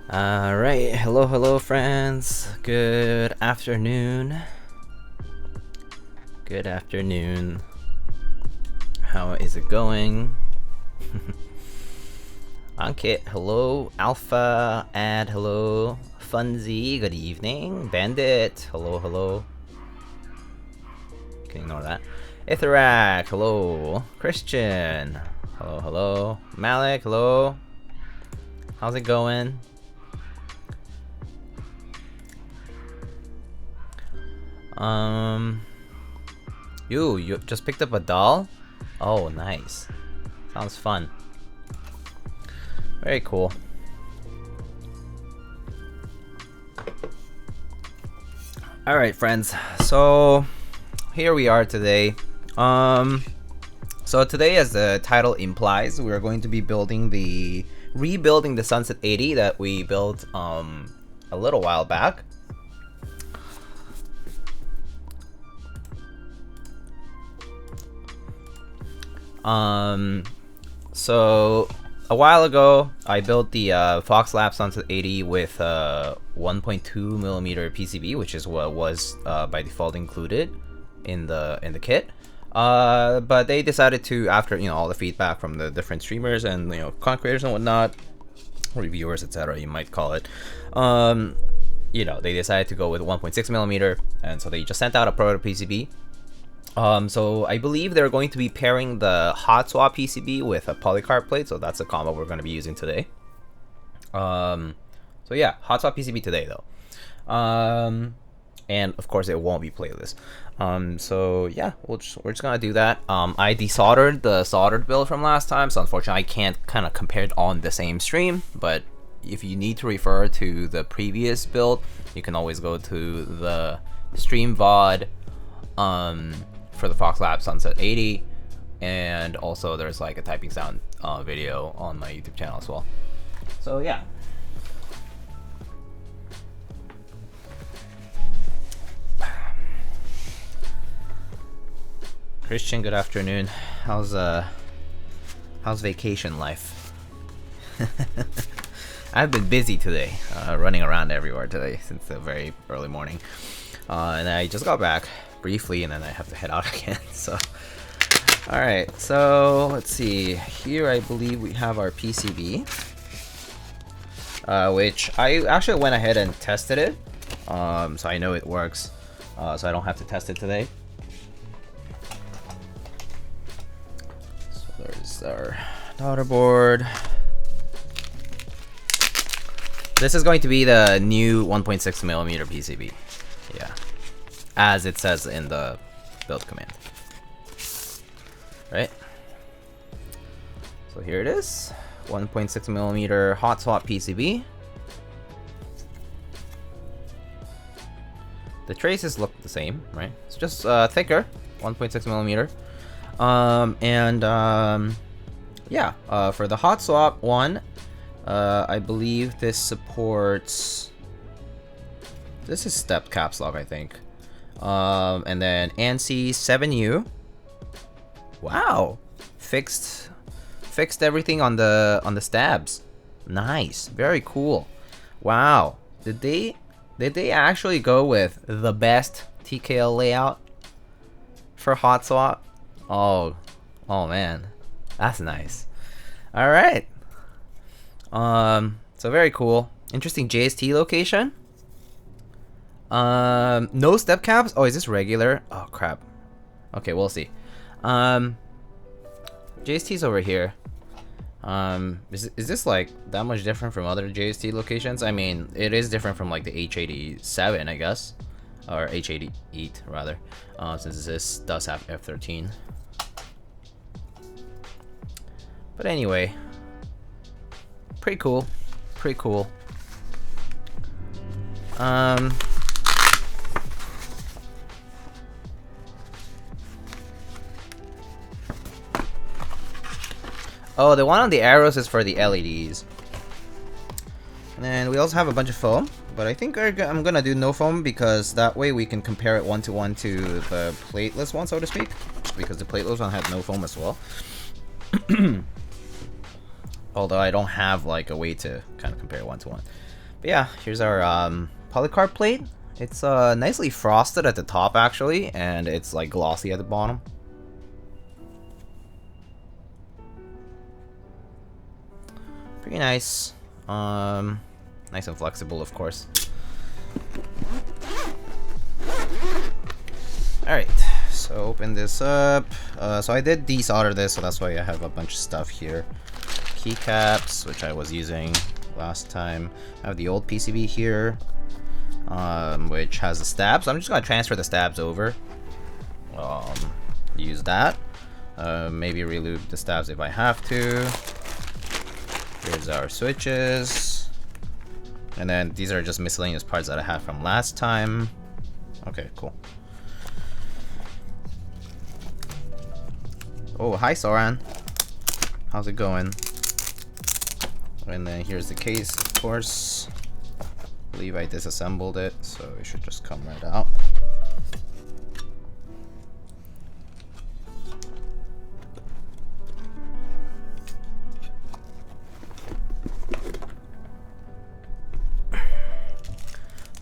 Alright, hello friends. Good afternoon. Good afternoon. How is it going? Ankit, hello. Alpha, Ad, hello. Funzy, good evening. Bandit, hello. You can ignore that. Ithrak, hello. Christian, hello. Malik, hello. How's it going? You just picked up a doll? Oh, nice. Sounds fun. Very cool. Alright, friends. So, here we are today. So today, as the title implies, we're going to be rebuilding the Sunset 80 that we built a little while back. So a while ago, I built the Fox Lab Sunset 80 with 1.2 millimeter PCB, which is what was by default included in the kit. But they decided to, after all the feedback from the different streamers and content creators and whatnot, reviewers, etc., you might call it, they decided to go with 1.6 millimeter, and so they just sent out a proto PCB. So I believe they're going to be pairing the hot swap PCB with a polycarb plate, so that's the combo we're going to be using today. So yeah, hot swap PCB today though. And of course it won't be playlist. So yeah, we're just gonna do that. I desoldered the soldered build from last time, so unfortunately I can't kind of compare it on the same stream, but if you need to refer to the previous build, you can always go to the stream VOD for the Fox Lab Sunset 80, and also there's like a typing sound video on my YouTube channel as well. So yeah. Christian, good afternoon. How's vacation life? I've been busy today, running around everywhere today since the very early morning, and I just got back briefly, and then I have to head out again. So, all right. So let's see. Here, I believe we have our PCB, which I actually went ahead and tested it, so I know it works. So I don't have to test it today. There's our daughter board. This is going to be the new 1.6 millimeter PCB. Yeah, as it says in the build command. Right. So here it is, 1.6 millimeter hot swap PCB. The traces look the same, right? It's just thicker, 1.6 millimeter. Yeah, for the hot swap one, I believe this supports, this is stepped caps lock, I think. And then ANSI 7U. Wow, fixed everything on the stabs. Nice, very cool. Wow, did they actually go with the best TKL layout for hot swap? Oh man, that's nice. All right. So very cool. Interesting JST location. No step caps. Oh, is this regular? Oh crap. Okay, we'll see. JST's over here. Is this like that much different from other JST locations? I mean, it is different from like the H87, I guess, or H88 rather, since this does have F13. But anyway, pretty cool. Oh, the one on the arrows is for the LEDs. And then we also have a bunch of foam, but I think I'm gonna do no foam because that way we can compare it one-to-one to the plateless one, so to speak, because the plateless one had no foam as well. Although I don't have like a way to kind of compare one to one. But yeah, here's our polycarb plate. It's nicely frosted at the top actually, and it's like glossy at the bottom. Pretty nice. Nice and flexible, of course. Alright, so open this up. So I did desolder this, so that's why I have a bunch of stuff here. Keycaps, which I was using last time. I have the old PCB here, which has the stabs. I'm just gonna transfer the stabs over. Use that. Maybe relube the stabs if I have to. Here's our switches. And then these are just miscellaneous parts that I had from last time. Okay, cool. Oh, hi Soran. How's it going? And then here's the case, of course. I believe I disassembled it, so it should just come right out.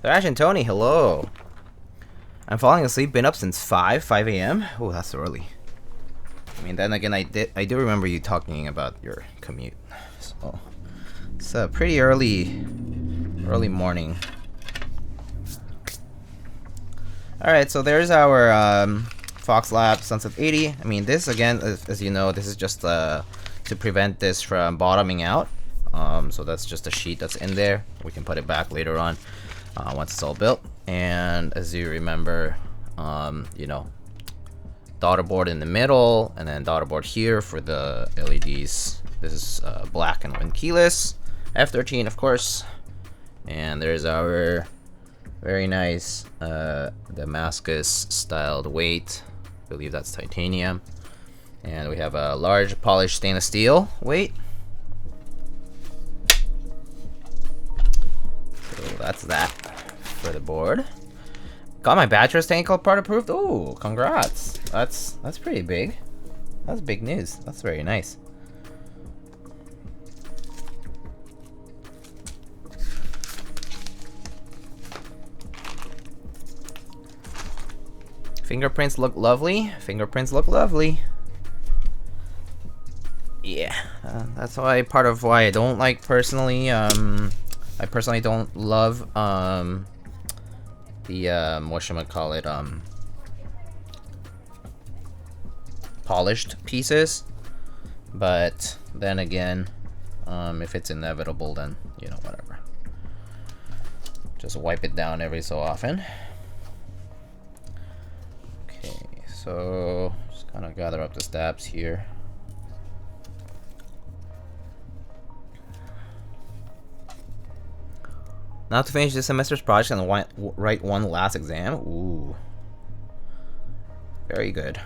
Thrash and Tony, hello. I'm falling asleep, been up since 5 a.m. Oh, that's early. I mean, then again, I do remember you talking about your commute. So it's a pretty early morning. Alright, so there's our Fox Lab Sunset 80. I mean, this again, as you know, this is just to prevent this from bottoming out. So that's just a sheet that's in there. We can put it back later on once it's all built. And as you remember, you know, daughter board in the middle, and then daughter board here for the LEDs. This is black and keyless. F13, of course. And there's our very nice Damascus styled weight. I believe that's titanium. And we have a large polished stainless steel weight. So that's that for the board. Got my bachelor's technical part approved. Oh, congrats. That's pretty big. That's big news. That's very nice. Fingerprints look lovely. Fingerprints look lovely. Yeah, that's why part of why I don't like personally. I personally don't love the whatchamacallit, polished pieces. But then again, if it's inevitable, then you know, whatever. Just wipe it down every so often. Okay, so just kind of gather up the stabs here. Now to finish this semester's project and write one last exam. Ooh. Very good.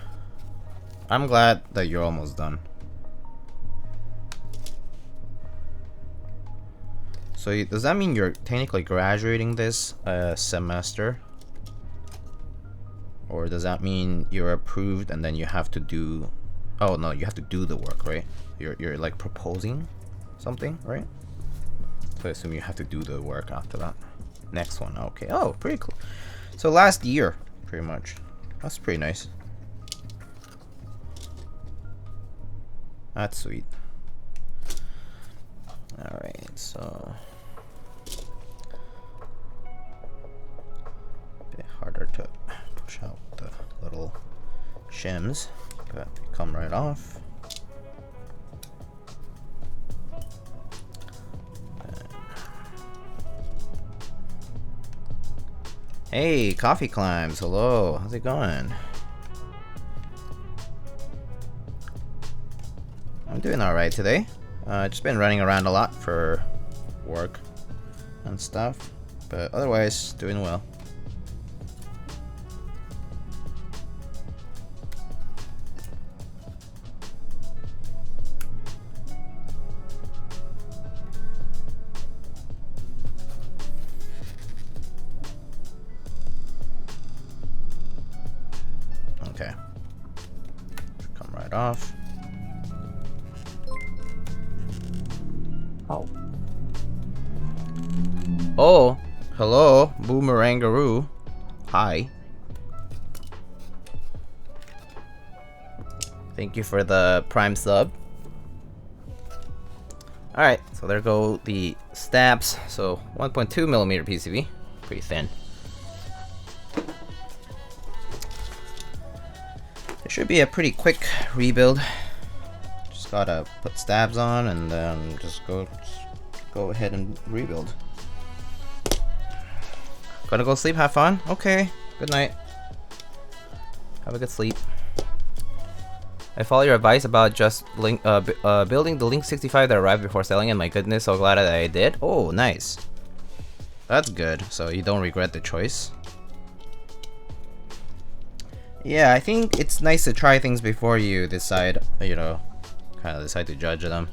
I'm glad that you're almost done. So does that mean you're technically graduating this semester? Or does that mean you're approved and then you have to do... Oh no, you have to do the work, right? You're like proposing something, right? So I assume you have to do the work after that. Next one, okay. Oh, pretty cool. So last year, pretty much. That's pretty nice. That's sweet. Alright, so... a bit harder to push out the little shims, but they come right off. Hey, Coffee Climbs, hello, how's it going? I'm doing alright today. Just been running around a lot for work and stuff, but otherwise, doing well. Okay. Come right off. Oh. Oh, hello, Boomerangaroo. Hi. Thank you for the Prime sub. Alright, so there go the stabs. So 1.2mm PCB, pretty thin. It should be a pretty quick rebuild. Just gotta put stabs on and then just go ahead and rebuild. Gonna go sleep, have fun? Okay, good night. Have a good sleep. I follow your advice about just building the Link 65 that arrived before selling, and my goodness, so glad that I did. Oh, nice. That's good, so you don't regret the choice. Yeah, I think it's nice to try things before you decide, you know, kind of decide to judge them.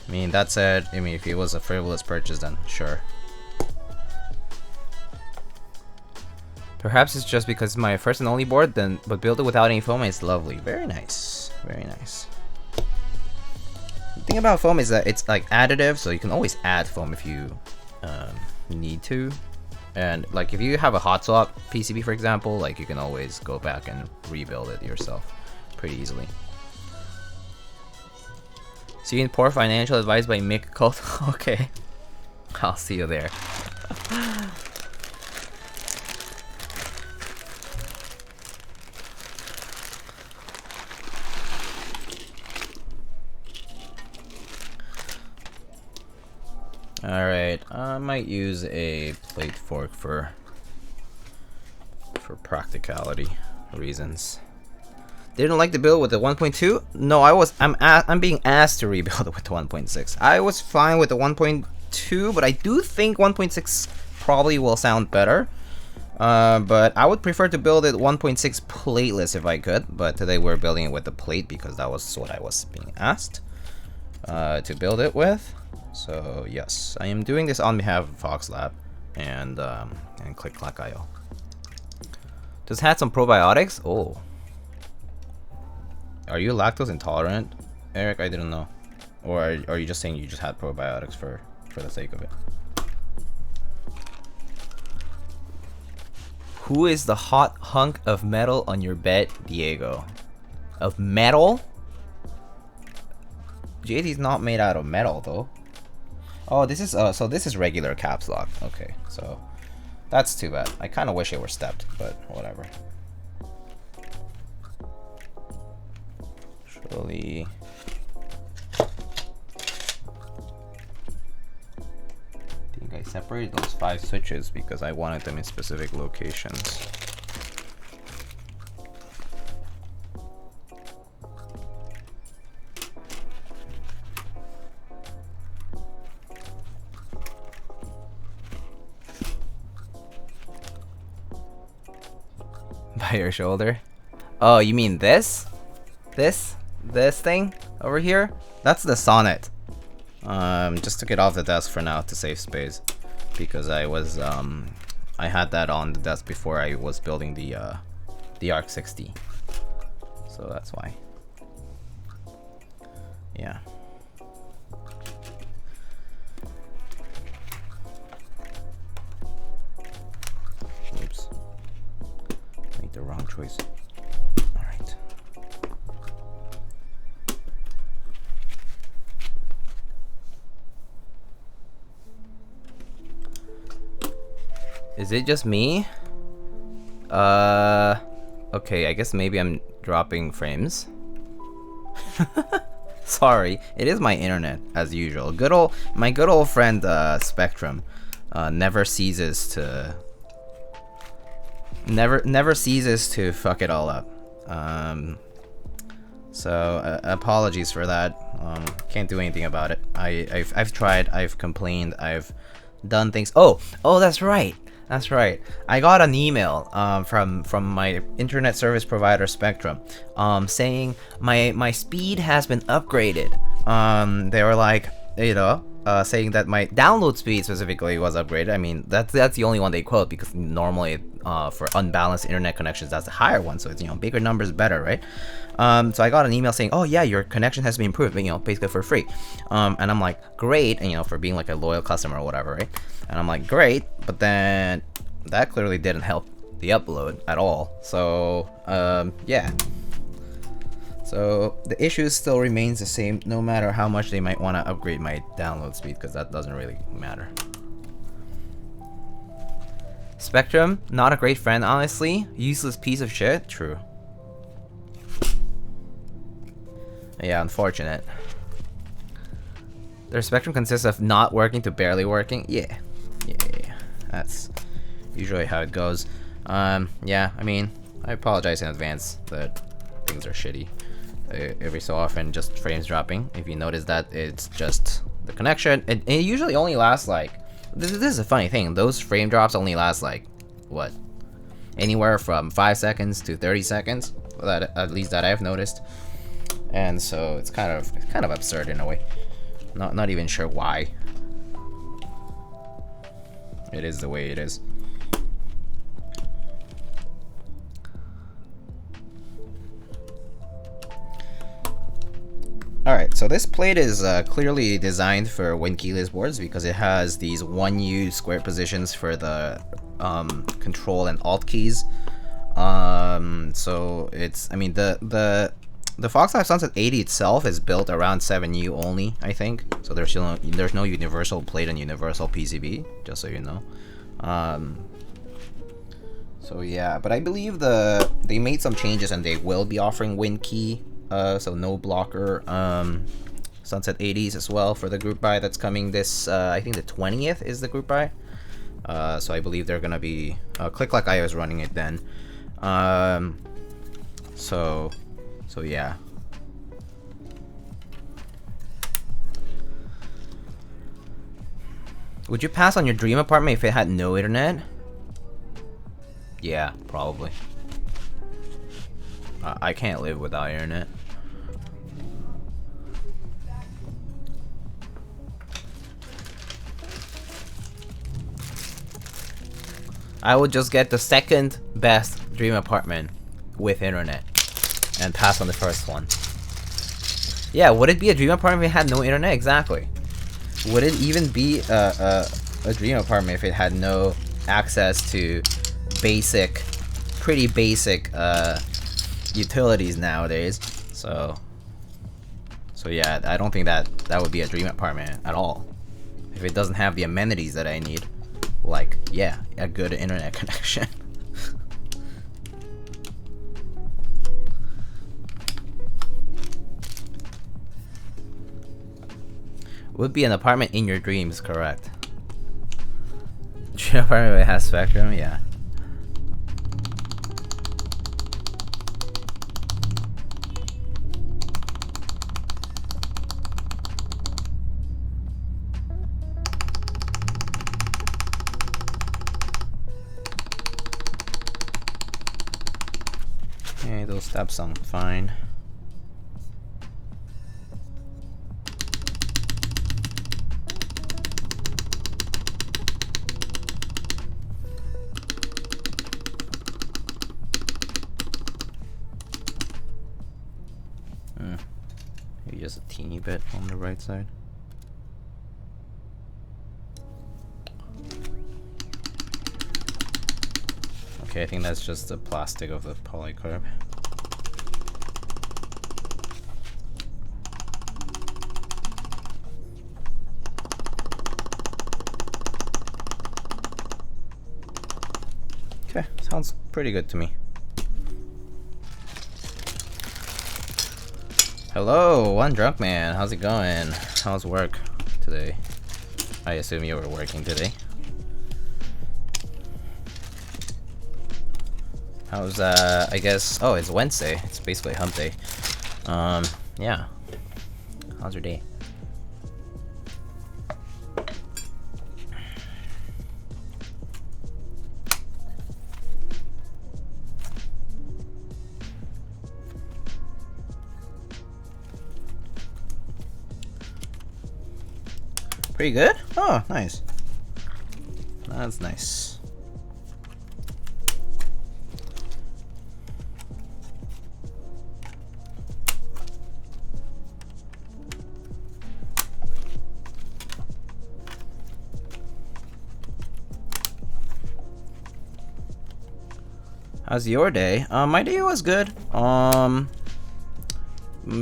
I mean, that said, I mean, if it was a frivolous purchase, then sure. Perhaps it's just because it's my first and only board, but build it without any foam, it's lovely. Very nice. Very nice. The thing about foam is that it's like additive, so you can always add foam if you need to. And like if you have a hot swap PCB, for example, like you can always go back and rebuild it yourself pretty easily. Seeing poor financial advice by Mick Cult. Okay. I'll see you there. Alright, I might use a plate fork for practicality reasons. Didn't like the build with the 1.2? No, I'm being asked to rebuild it with the 1.6. I was fine with the 1.2, but I do think 1.6 probably will sound better. But I would prefer to build it 1.6 plateless if I could, but today we're building it with the plate because that was what I was being asked to build it with. So yes, I am doing this on behalf of Fox Lab and Click-Clack.io. Just had some probiotics. Oh, are you lactose intolerant, Eric? I didn't know. Or are you just saying you just had probiotics for the sake of it? Who is the hot hunk of metal on your bed, Diego? Of metal? JD's not made out of metal though. Oh, this is so this is regular caps lock. Okay, so that's too bad. I kind of wish it were stepped, but whatever. Surely. I think I separated those 5 switches because I wanted them in specific locations. By your shoulder? Oh, you mean this? This thing over here? That's the Sonnet. Just took it off the desk for now to save space because I was I had that on the desk before I was building the Arc 60. So that's why. Yeah. Oops. Made the wrong choice. All right. Is it just me? Okay, I guess maybe I'm dropping frames. Sorry, it is my internet as usual. My good old friend Spectrum never ceases to fuck it all up. So apologies for that. Can't do anything about it. I've tried. I've complained. I've done things. Oh, that's right. That's right. I got an email from my internet service provider Spectrum saying my speed has been upgraded. They were like, you know, saying that my download speed specifically was upgraded. I mean, that's the only one they quote, because normally for unbalanced internet connections, that's the higher one. So it's, you know, bigger numbers better, right? So I got an email saying, oh yeah, your connection has been improved, you know, basically for free. And I'm like, great, and, you know, for being like a loyal customer or whatever, right? And I'm like, great, but then that clearly didn't help the upload at all. So yeah. So the issue still remains the same, no matter how much they might want to upgrade my download speed, because that doesn't really matter. Spectrum, not a great friend, honestly. Useless piece of shit. True. Yeah, unfortunate. Their Spectrum consists of not working to barely working. Yeah. That's usually how it goes. Yeah, I mean, I apologize in advance that things are shitty. Every so often, just frames dropping. If you notice that, it's just the connection. It usually only lasts like, this is a funny thing, those frame drops only last like, what, anywhere from 5 seconds to 30 seconds, that at least that I've noticed. And so it's kind of absurd in a way. Not even sure why it is the way it is. Alright, so this plate is clearly designed for win-keyless boards because it has these 1U square positions for the control and alt keys. So it's, I mean, the Fox Lab Sunset 80 itself is built around 7U only, I think. So there's no universal plate and universal PCB, just so you know. So yeah, but I believe they made some changes and they will be offering WinKey. So no blocker Sunset 80s as well for the group buy that's coming this, I think the 20th is the group buy. So I believe they're gonna be, Click Like I was running it then. So yeah. Would you pass on your dream apartment if it had no internet? Yeah, probably. I can't live without internet. I would just get the second best dream apartment with internet and pass on the first one. Yeah, would it be a dream apartment if it had no internet? Exactly. Would it even be a dream apartment if it had no access to pretty basic utilities nowadays? So yeah, I don't think that would be a dream apartment at all if it doesn't have the amenities that I need, like, yeah, a good internet connection. Would be an apartment in your dreams, correct? Dream apartment that has Spectrum, yeah. Okay, those steps sound fine. Maybe just a teeny bit on the right side. Okay, I think that's just the plastic of the polycarb. Okay, sounds pretty good to me. Hello, one drunk man. How's it going? How's work today? I assume you were working today. How's I guess, oh, it's Wednesday. It's basically hump day. Yeah. How's your day? Pretty good? Oh, nice. That's nice. How's your day? My day was good.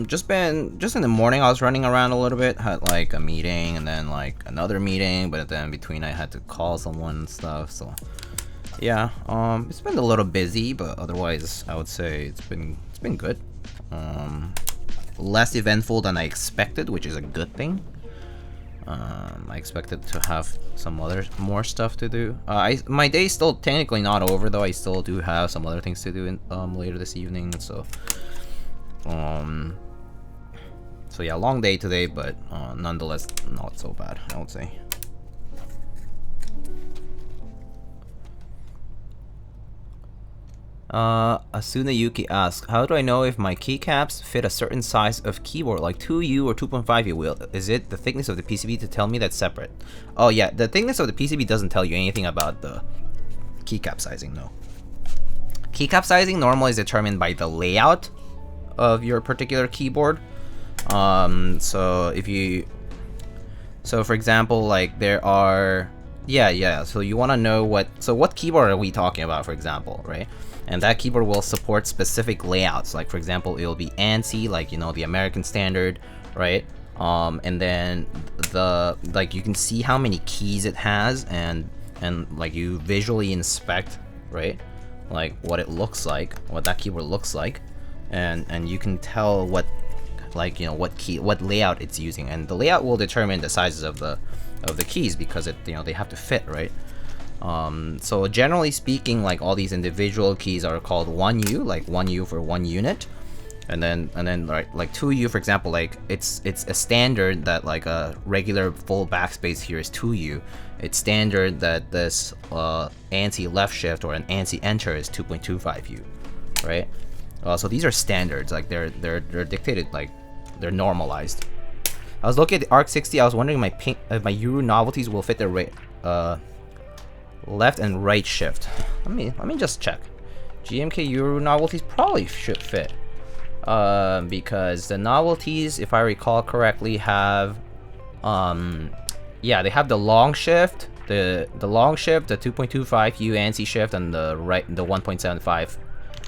Just in the morning I was running around a little bit, had like a meeting and then like another meeting, but then in between I had to call someone and stuff, so yeah, it's been a little busy, but otherwise I would say it's been good. Less eventful than I expected, which is a good thing. I expected to have some more stuff to do. My day's still technically not over though. I still do have some other things to do in, later this evening. So yeah, long day today, but nonetheless not so bad, I would say. Asuna Yuki asks, how do I know if my keycaps fit a certain size of keyboard, like 2U or 2.5U wheel? Is it the thickness of the PCB to tell me that's separate? Oh yeah, the thickness of the PCB doesn't tell you anything about the keycap sizing, no. Keycap sizing normally is determined by the layout of your particular keyboard. So for example, like there are, so you want to know what keyboard are we talking about, for example, right? And that keyboard will support specific layouts. Like for example, it'll be ANSI, like, you know, the American standard, right? And then you can see how many keys it has, and like you visually inspect, right? Like what it looks like, what that keyboard looks like, and you can tell what, like, you know, what layout it's using, and the layout will determine the sizes of the keys, because they have to fit, right? So generally speaking, like all these individual keys are called 1U, like 1U for 1 unit, and then right, like 2U, for example, like it's a standard that like a regular full backspace here is 2U. It's standard that this ANSI left shift or an ANSI enter is 2.25U, right? So these are standards, like they're dictated, like they're normalized. I was looking at the ARC 60. I was wondering if my Euro novelties will fit the left and right shift. Let me just check. GMK Euro novelties probably should fit, because the novelties, if I recall correctly, have they have the long shift, the 2.25U ANSI shift, and the 1.75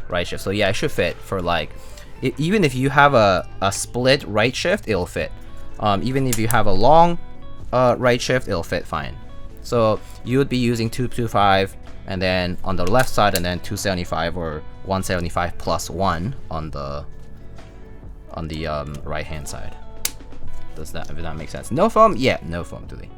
right shift. So yeah, it should fit for like, even if you have a split right shift, it'll fit. Even if you have a long right shift, it'll fit fine. So you would be using 225, and then on the left side, and then 275 or 175 plus 1 on the right hand side. If that makes sense? No foam? Yeah, no foam today.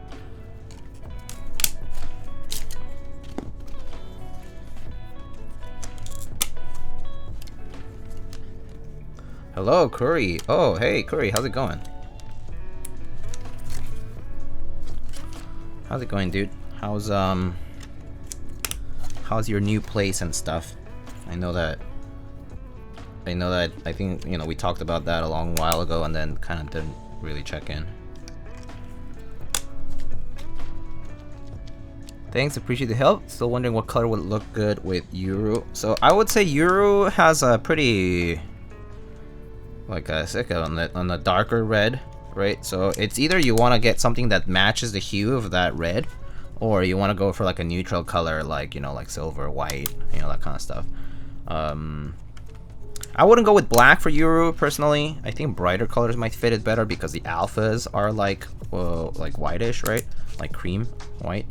Hello, Curry. Oh, hey, Curry, how's it going? How's it going, dude? How's your new place and stuff? I think, you know, we talked about that a long while ago and then kind of didn't really check in. Thanks, appreciate the help. Still wondering what color would look good with Euro. So I would say Euro has a pretty, like I said, on the darker red, right? So it's either you want to get something that matches the hue of that red, or you want to go for like a neutral color, like, you know, like silver, white, you know, that kind of stuff. I wouldn't go with black for Euro personally. I think brighter colors might fit it better because the alphas are like whitish, right? Like cream white.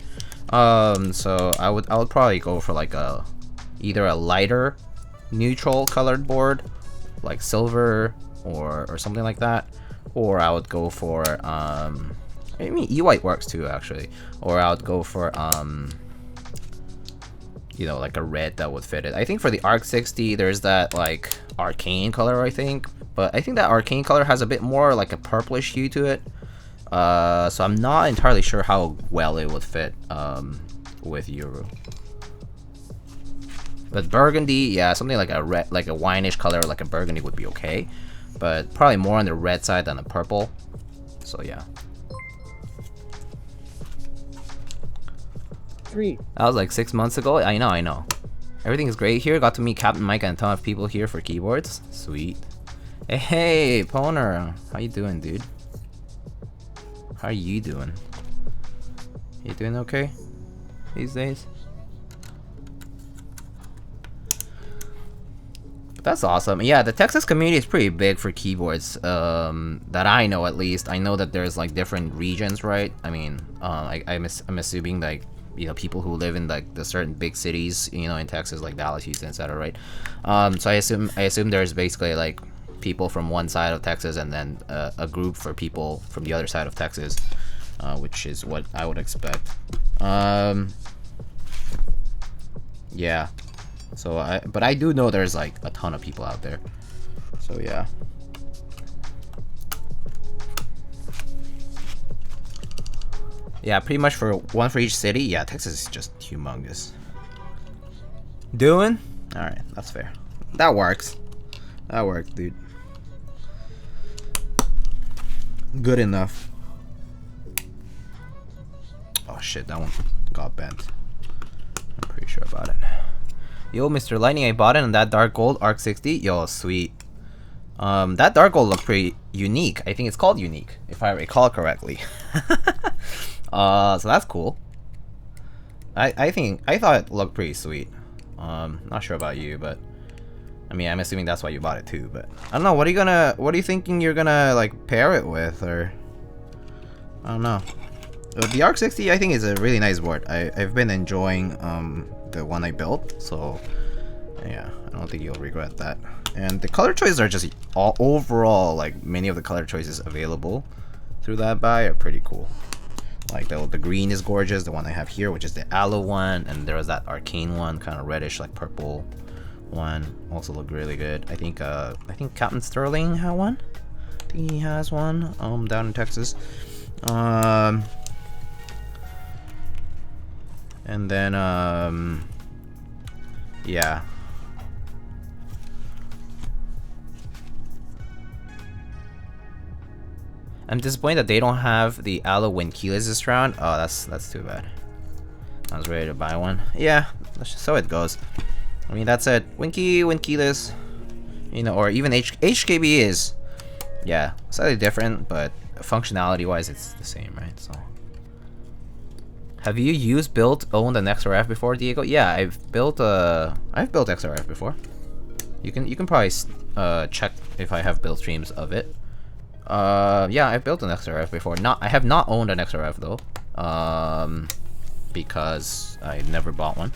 So I would probably go for like either a lighter neutral colored board, like silver or something like that, or I would go for I mean E-white works too actually, or I would go for you know, like a red that would fit it. I think for the ARC 60 there's that like arcane color, I think, but I think that arcane color has a bit more like a purplish hue to it, so I'm not entirely sure how well it would fit with Euro. But burgundy, yeah, something like a red, like a wineish color, like a burgundy would be okay, but probably more on the red side than the purple. So yeah. 3. That was like 6 months ago. I know. Everything is great here. Got to meet Captain Mike and a ton of people here for keyboards. Sweet. Hey, Poner. How you doing, dude? How are you doing? You doing okay these days? That's awesome. Yeah, the Texas community is pretty big for keyboards, that I know at least. I know that there's like different regions, right? I mean, I'm assuming like, you know, people who live in like the certain big cities, you know, in Texas, like Dallas, Houston, etc., right? So I assume there's basically like people from one side of Texas and then a group for people from the other side of Texas, which is what I would expect. Yeah. So but I do know there's like a ton of people out there. So yeah. Yeah, pretty much for one for each city. Yeah, Texas is just humongous. Doing? Alright, that's fair. That works. That works, dude. Good enough. Oh shit, that one got bent. I'm pretty sure about it. Yo, Mr. Lightning, I bought it in that dark gold Arc 60. Yo, sweet. That dark gold looked pretty unique. I think it's called unique, if I recall correctly. So that's cool. I thought it looked pretty sweet. Not sure about you, but I mean, I'm assuming that's why you bought it too. But I don't know. What are you thinking you're gonna like pair it with, or I don't know. The Arc 60 I think is a really nice board. I've been enjoying the one I built, so yeah, I don't think you'll regret that. And the color choices are just all overall, like many of the color choices available through that buy are pretty cool. Like the green is gorgeous, the one I have here, which is the aloe one, and there was that arcane one, kind of reddish, like purple one, also looked really good. I think Captain Sterling had one. I think he has one down in Texas. And then yeah. I'm disappointed that they don't have the aloe wind keyless this round. Oh, that's too bad. I was ready to buy one. Yeah, so it goes. I mean, that's it. Winky, wind keyless, you know, or even HKB is, yeah, slightly different, but functionality wise, it's the same, right? So. Have you built, owned an XRF before, Diego? Yeah, I've built XRF before. You can probably check if I have build streams of it. Yeah, I've built an XRF before. I have not owned an XRF though, because I never bought one.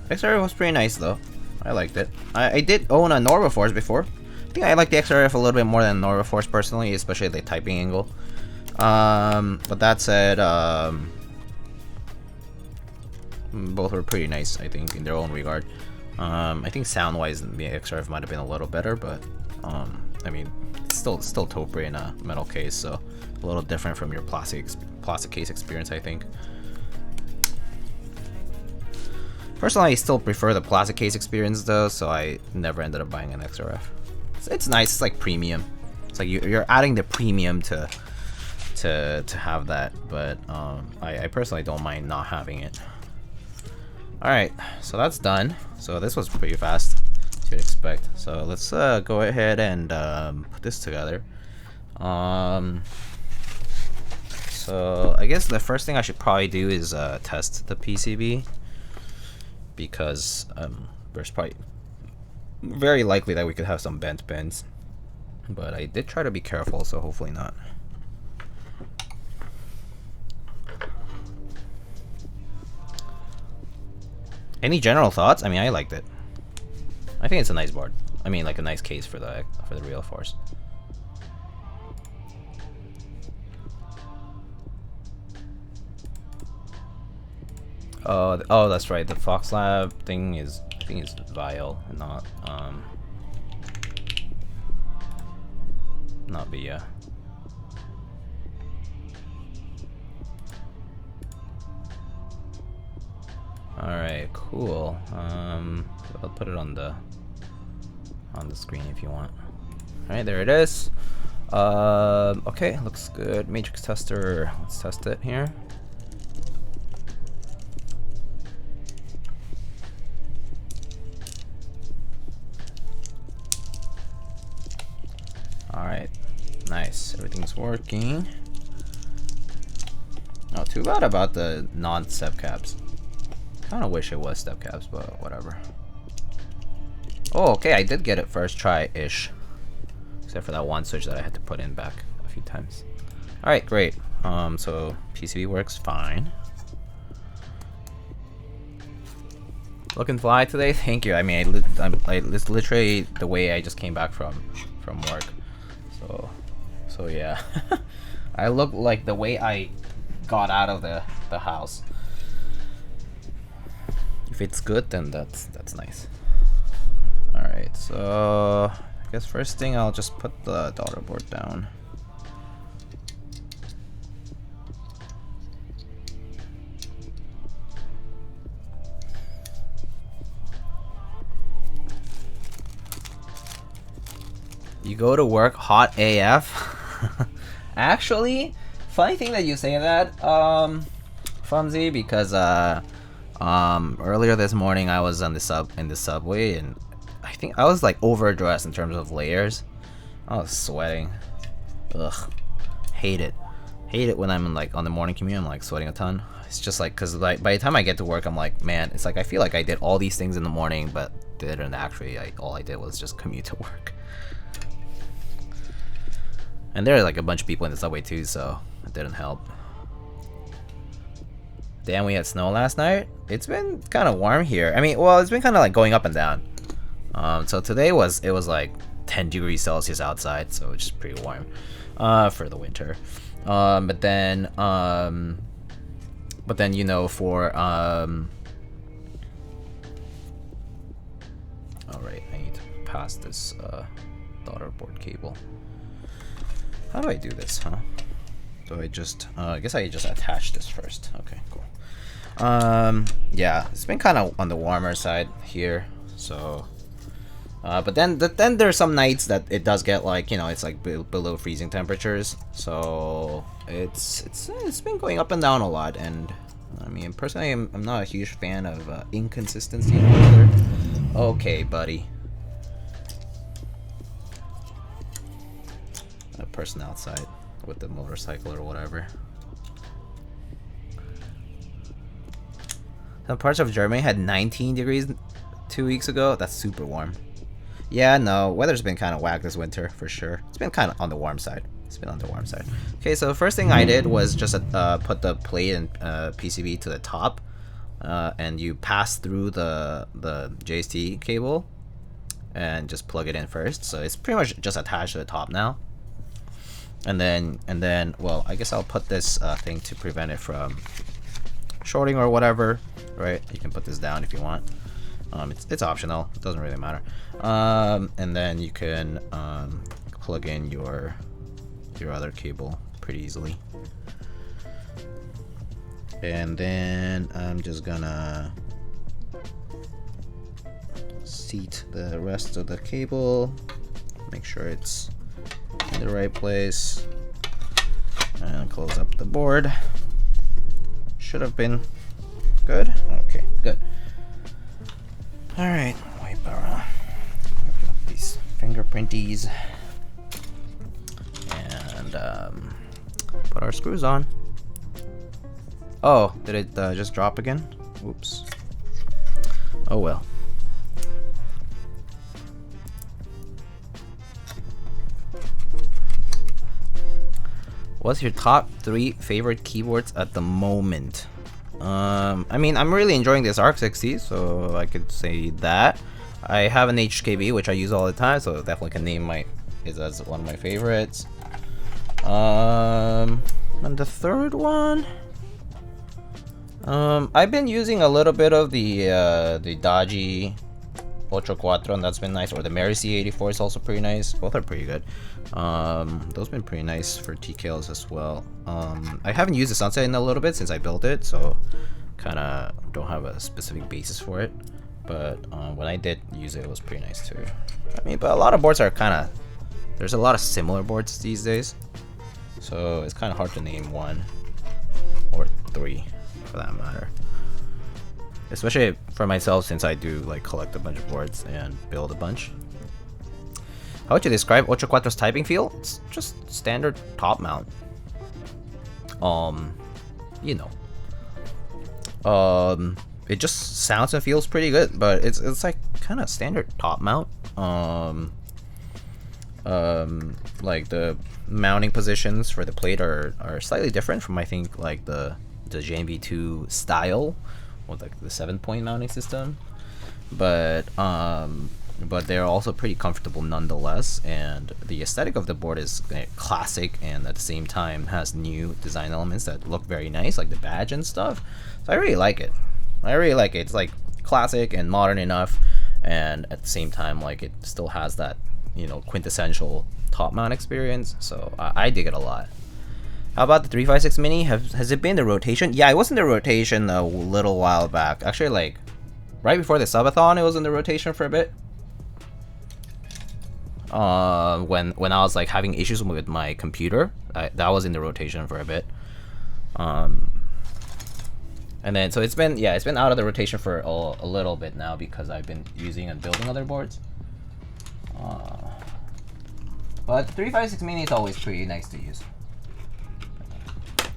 XRF was pretty nice though. I liked it. I did own a Norva Force before. I think I like the XRF a little bit more than Norva Force personally, especially the typing angle. But that said, both were pretty nice, I think, in their own regard. I think sound-wise, the XRF might have been a little better, but I mean, it's still taupe in a metal case, so a little different from your plastic case experience, I think. Personally, I still prefer the plastic case experience though, so I never ended up buying an XRF. It's nice. It's like premium. It's like you're adding the premium to have that, but I personally don't mind not having it. All right, so that's done. So this was pretty fast, as you'd expect. So let's go ahead and put this together. So I guess the first thing I should probably do is test the PCB, because there's probably very likely that we could have some bent pins, but I did try to be careful, so hopefully not. Any general thoughts? I mean, I liked it. I think it's a nice board. I mean, like a nice case for the real Force. Oh, that's right. The Fox Lab thing is, I think, is Vile, not Via. Alright, cool. I'll put it on the screen if you want. Alright, there it is. Okay, looks good. Matrix tester. Let's test it here. Alright, nice. Everything's working. Not too bad about the non-step caps. Kinda wish it was step caps, but whatever. Oh, okay, I did get it first try-ish. Except for that one switch that I had to put in back a few times. Alright, great. So PCB works fine. Looking fly today? Thank you. I mean, it's literally the way I just came back from work. So yeah. I look like the way I got out of the house. If it's good, then that's nice. Alright, so I guess first thing I'll just put the daughter board down. You go to work hot AF? Actually, funny thing that you say that, Funzy, because earlier this morning I was on in the subway, and I think I was like overdressed in terms of layers. I was sweating. Ugh, hate it. Hate it when I'm like on the morning commute. I'm like sweating a ton. It's just like, cause like by the time I get to work, I'm like, man, it's like I feel like I did all these things in the morning, but didn't actually. All I did was just commute to work. And there are like a bunch of people in the subway too, so it didn't help. Damn, we had snow last night. It's been kind of warm here. I mean, well, it's been kind of like going up and down. So today it was like 10 degrees Celsius outside, so it's just pretty warm for the winter. But then you know, for all right, I need to pass this daughter board cable. How do I do this, huh? Do I just I guess I just attach this first. Okay, cool. Yeah, it's been kind of on the warmer side here, so but then there's some nights that it does get like, you know, it's like below freezing temperatures, so it's been going up and down a lot. And I mean, personally, I'm not a huge fan of inconsistency in weather. Okay, buddy. A person outside with the motorcycle or whatever. Some parts of Germany had 19 degrees 2 weeks ago. That's super warm. Yeah, no, weather's been kind of whack this winter for sure. It's been kind of on the warm side. It's been on the warm side. Okay, so the first thing I did was just put the plate and PCB to the top, and you pass through the JST cable and just plug it in first. So it's pretty much just attached to the top now. And then, well, I guess I'll put this thing to prevent it from shorting or whatever, right? You can put this down if you want. It's optional. It doesn't really matter. And then you can plug in your other cable pretty easily. And then I'm just gonna seat the rest of the cable. Make sure it's in the right place, and close up the board. Should have been good. Okay, good. All right, wipe up these fingerprinties and put our screws on. Oh, did it just drop again? Oops. Oh well. What's your top 3 favorite keyboards at the moment? I mean, I'm really enjoying this ARC60, so I could say that. I have an HKB, which I use all the time, so definitely can name it as one of my favorites. And the third one, I've been using a little bit of the Dodgy Ocho Cuatro, and that's been nice. Or the Mary C84 is also pretty nice. Both are pretty good. Those been pretty nice for TKLs as well. I haven't used the Sunset in a little bit since I built it, so kind of don't have a specific basis for it, but when I did use it, it was pretty nice too. I mean, but a lot of boards are kind of, there's a lot of similar boards these days, so it's kind of hard to name one or three for that matter. Especially for myself, since I do like collect a bunch of boards and build a bunch. How would you describe Ocho Cuatro's typing feel? It's just standard top mount. You know. It just sounds and feels pretty good, but it's like kind of standard top mount. Like the mounting positions for the plate are slightly different from, I think, like the JMV2 style with like the 7-point mounting system, but they're also pretty comfortable nonetheless, and the aesthetic of the board is classic and at the same time has new design elements that look very nice, like the badge and stuff. So I really like it. It's like classic and modern enough, and at the same time, like, it still has that, you know, quintessential top mount experience. So I dig it a lot. How about the 356 Mini? Has it been in the rotation? Yeah, it was in the rotation a little while back. Actually, like right before the subathon, it was in the rotation for a bit. When I was like having issues with my computer, that was in the rotation for a bit. And then so it's been out of the rotation for a little bit now because I've been using and building other boards. But 356 Mini is always pretty nice to use.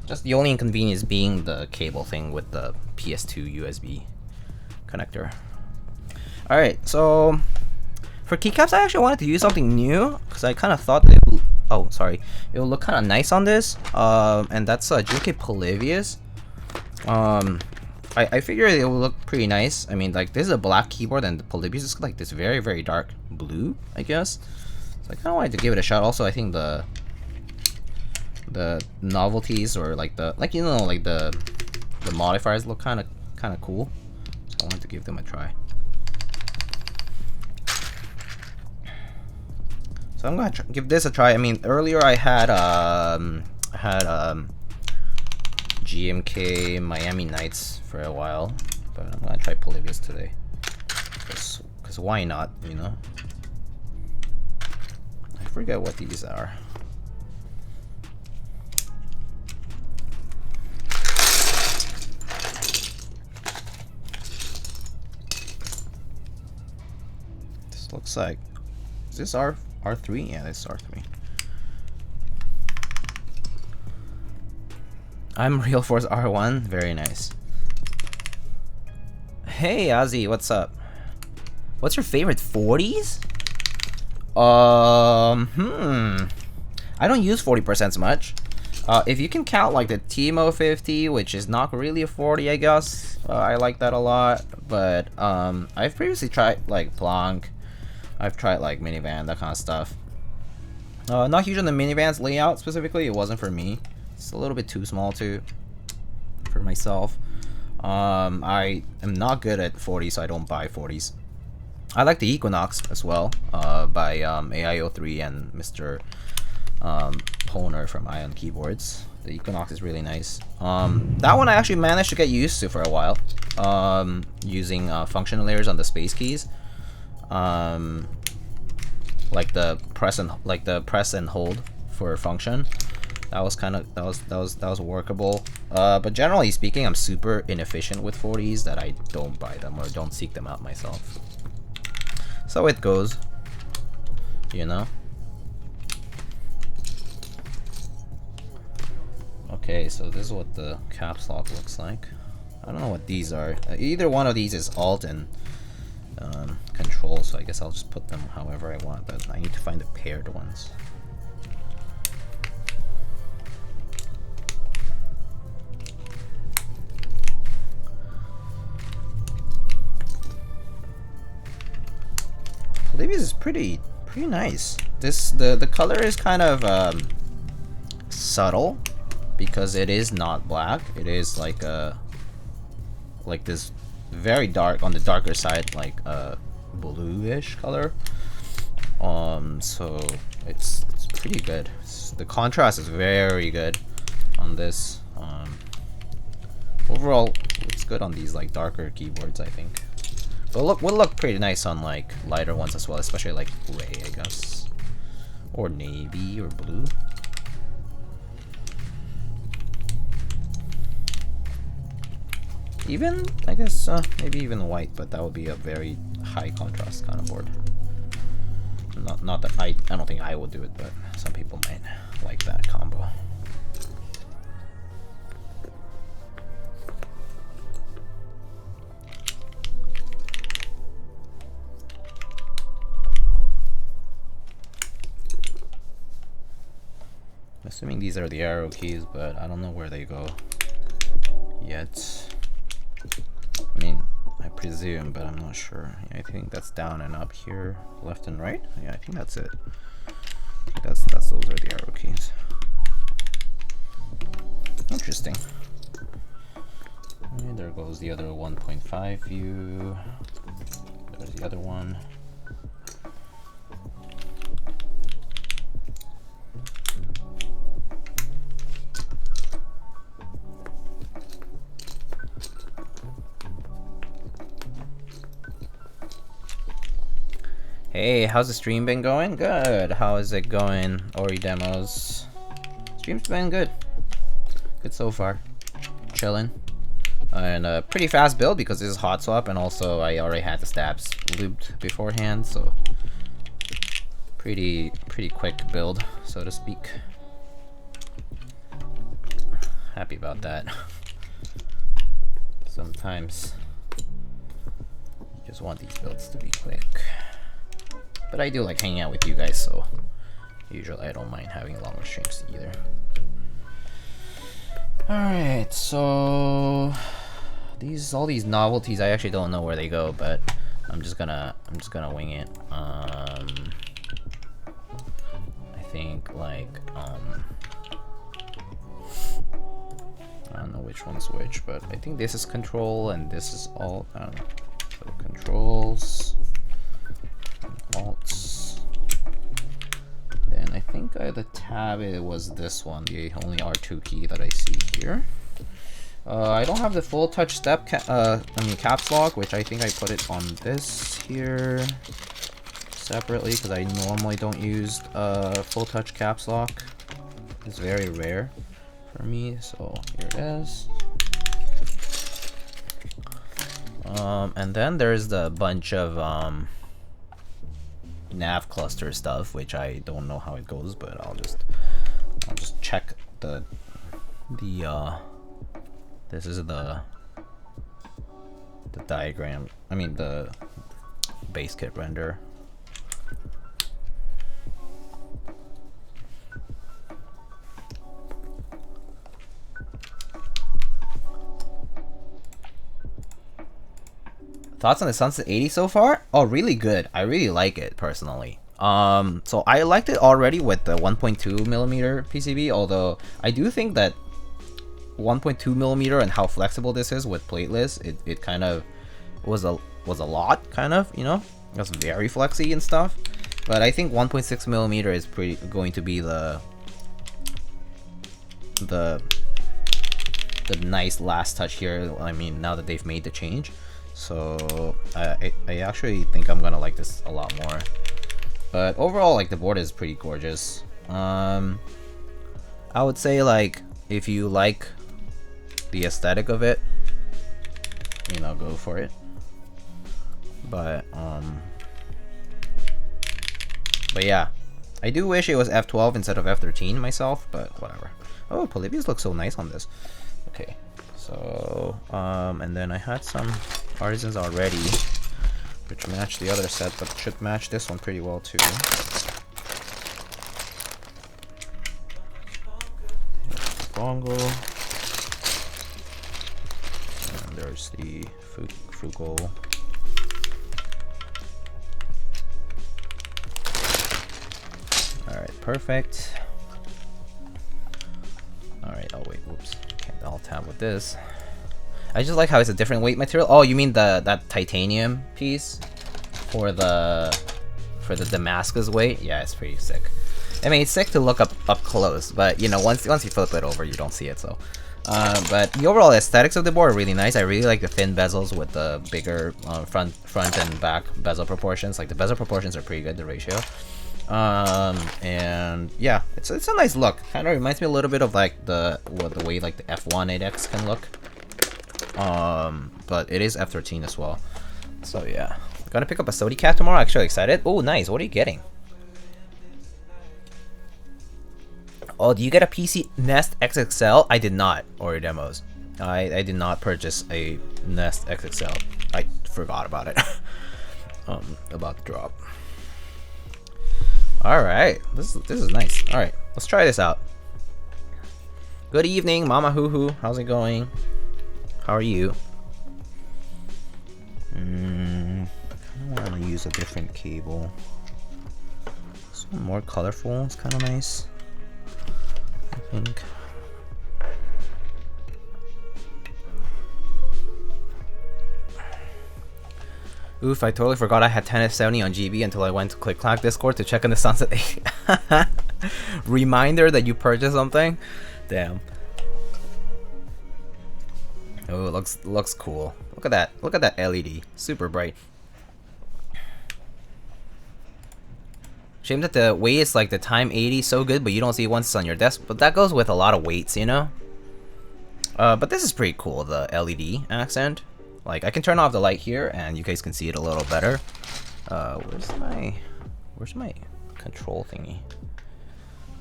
Just the only inconvenience being the cable thing with the PS2 USB connector. Alright, so for keycaps, I actually wanted to use something new because I kind of thought that it would look kind of nice on this. And that's GMK Polybius. I figured it would look pretty nice. I mean, like, this is a black keyboard and the Polybius is like this very, very dark blue, I guess. So I kind of wanted to give it a shot. Also, I think the novelties, or like the modifiers look kind of cool. So I wanted to give them a try. So I'm gonna give this a try. I mean, earlier I had GMK Miami Nights for a while, but I'm gonna try Polybius today. Cause why not, you know? I forget what these are. This looks like, is this R3? Yeah, this is R3. I'm Real Force R1. Very nice. Hey, Ozzy, what's up? What's your favorite 40s? I don't use 40% much. If you can count like the Timo 50, which is not really a 40, I guess. I like that a lot. But I've previously tried like Blanc. I've tried like minivan, that kind of stuff. Not huge on the minivan's layout specifically. It wasn't for me. It's a little bit too small too for myself. I am not good at 40s, so I don't buy 40s. I like the Equinox as well, by AIO3 and Mr. Poner from Ion Keyboards. The Equinox is really nice. That one I actually managed to get used to for a while, using function layers on the space keys. Like the press and hold for function. That was workable. But generally speaking, I'm super inefficient with 40s that I don't buy them or don't seek them out myself. So it goes, you know. Okay, so this is what the caps lock looks like. I don't know what these are. Either one of these is Alt and Control, so I guess I'll just put them however I want, but I need to find the paired ones. Polybius is pretty nice. The color is kind of subtle because it is not black. It is like this very dark, on the darker side, like bluish color. So it's pretty good. The contrast is very good on this. Overall looks good on these like darker keyboards, I think. But would look pretty nice on like lighter ones as well, especially like gray, I guess, or navy or blue. Even, I guess, maybe even white, but that would be a very high contrast kind of board. Not that I don't think I would do it, but some people might like that combo. I'm assuming these are the arrow keys, but I don't know where they go yet. I mean, I presume, but I'm not sure. Yeah, I think that's down and up here, left and right. Yeah, I think that's it. Those are the arrow keys. Interesting. And there goes the other 1.5 view. There's the other one. Hey, how's the stream been going? Good. How is it going, Ori Demos? Stream's been good. Good so far. Chilling. And a pretty fast build because this is hot swap, and also I already had the stabs lubed beforehand, so pretty quick build, so to speak. Happy about that. Sometimes you just want these builds to be quick. But I do like hanging out with you guys, so usually I don't mind having longer streams either. Alright, so all these novelties, I actually don't know where they go, but I'm just gonna wing it. I think like I don't know which one's which, but I think this is control and this is alt. I don't know. So controls. Alts. Then I think the tab, it was this one, the only R2 key that I see here. I don't have the full touch step caps lock, which I think I put it on this here separately because I normally don't use full touch caps lock. It's very rare for me, so here it is. And then there's the bunch of nav cluster stuff, which I don't know how it goes, but I'll just check the this is the diagram, I mean the base kit render. Thoughts on the Sunset 80 so far? Oh, really good. I really like it personally. So I liked it already with the 1.2mm PCB, although I do think that 1.2mm and how flexible this is with plateless, it kind of was a lot, kind of, you know? It was very flexy and stuff. But I think 1.6mm is going to be the nice last touch here. I mean, now that they've made the change. So I actually think I'm gonna like this a lot more. But overall, like, the board is pretty gorgeous. I would say, like, if you like the aesthetic of it, you know, go for it. But yeah, I do wish it was F12 instead of F13 myself, but whatever. Oh, Polybius looks so nice on this. Okay, so and then I had some artisans already, which match the other set, but should match this one pretty well too. Bongo. And there's the Frugal. Alright, perfect. Alright, oh wait, whoops. Can't alt tab with this. I just like how it's a different weight material. Oh, you mean that titanium piece for the Damascus weight? Yeah, it's pretty sick. I mean, it's sick to look up close, but you know, once you flip it over, you don't see it. So But the overall aesthetics of the board are really nice. I really like the thin bezels with the bigger front and back bezel proportions. Like the bezel proportions are pretty good, the ratio. And yeah, it's a nice look. Kind of reminds me a little bit of like the way like the F1 8X can look. But it is F13 as well. So yeah, gonna pick up a Sodi cat tomorrow. Actually excited. Oh, nice. What are you getting? Oh, do you get a PC Nest XXL? I did not order demos. I did not purchase a Nest XXL. I forgot about it. About the drop. All right, this is nice. All right, let's try this out. Good evening, Mama Hoo Hoo. How's it going? How are you? I kind of want to use a different cable. This one more colorful. It's kind of nice, I think. Oof, I totally forgot I had 10S70 on GB until I went to ClickClack Discord to check on the Sunset 8. Reminder that you purchased something? Damn. Oh, it looks cool. Look at that. Look at that LED. Super bright. Shame that the weight is like the time 80 so good, but you don't see it once it's on your desk. But that goes with a lot of weights, you know? But this is pretty cool, the LED accent. Like, I can turn off the light here, and you guys can see it a little better. Where's my control thingy?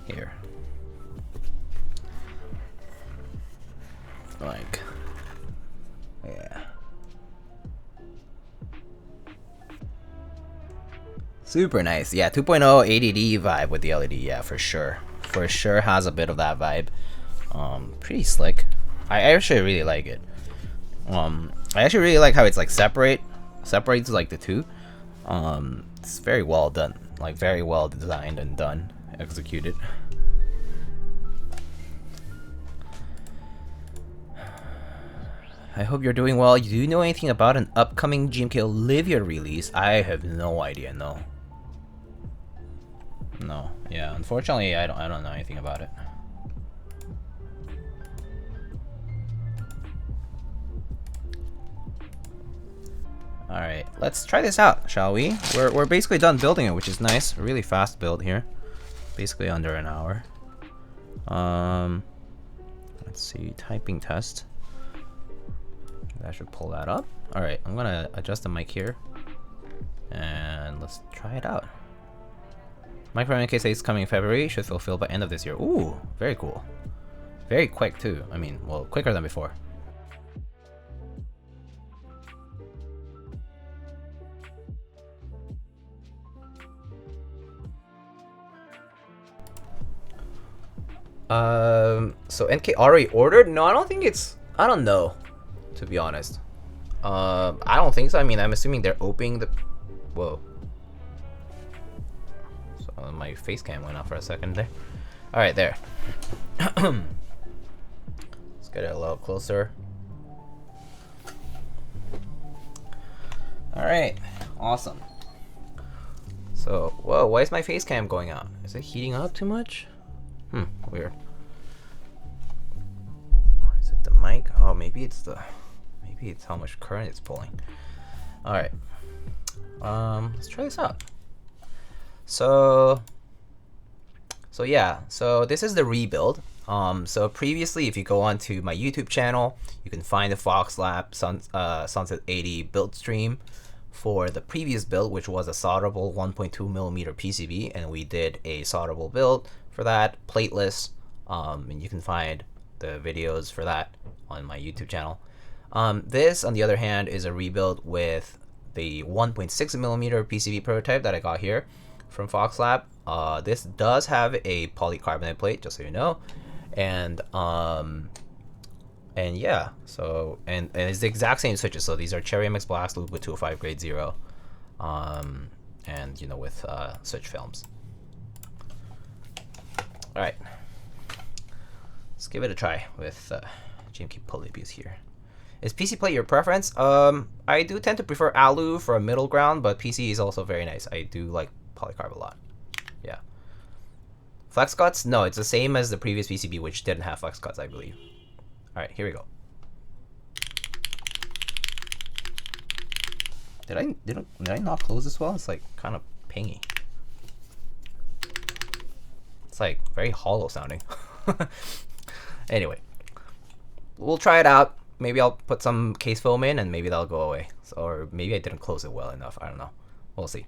Here. Like, yeah. Super nice. Yeah, 2.0 ADD vibe with the LED. Yeah, for sure. For sure has a bit of that vibe. Pretty slick. I actually really like it. I actually really like how it's like separates like the two. It's very well done, like very well designed and done, executed. I hope you're doing well. Do you know anything about an upcoming GMK Olivia release? I have no idea. No. Yeah, unfortunately, I don't know anything about it. Alright, let's try this out, shall we? We're basically done building it, which is nice. Really fast build here. Basically under an hour. Let's see, typing test. I should pull that up. Alright, I'm gonna adjust the mic here. And let's try it out. Micro MK says it's coming in February, should fulfill by end of this year. Ooh, very cool. Very quick too. I mean, well, quicker than before. So NK already ordered? No, I don't think it's... I don't know, to be honest. I don't think so. I mean, I'm assuming they're opening the... Whoa. So my face cam went off for a second there. Alright, there. Let's get it a little closer. Alright, awesome. So, whoa, why is my face cam going out? Is it heating up too much? Weird. Is it the mic? Oh, maybe it's how much current it's pulling. All right. Let's try this out. So yeah. So this is the rebuild. So previously, if you go onto my YouTube channel, you can find the Fox Lab Sunset 80 build stream for the previous build, which was a solderable 1.2mm PCB, and we did a solderable build for that, plateless, and you can find the videos for that on my YouTube channel. This, on the other hand, is a rebuild with the 1.6mm PCB prototype that I got here from Fox Lab. This does have a polycarbonate plate, just so you know, and yeah, so and it's the exact same switches. So these are Cherry MX Blacks, Lube with 205 grade 0, and you know, with switch films. All right, let's give it a try with GMK Polybius here. Is PC plate your preference? I do tend to prefer alu for a middle ground, but PC is also very nice. I do like polycarb a lot. Yeah. Flex cuts? No, it's the same as the previous PCB, which didn't have flex cuts, I believe. Alright, here we go. Did I not close this well? It's like kind of pingy. It's like very hollow sounding. Anyway, we'll try it out. Maybe I'll put some case film in and maybe that'll go away. So, or maybe I didn't close it well enough. I don't know. We'll see.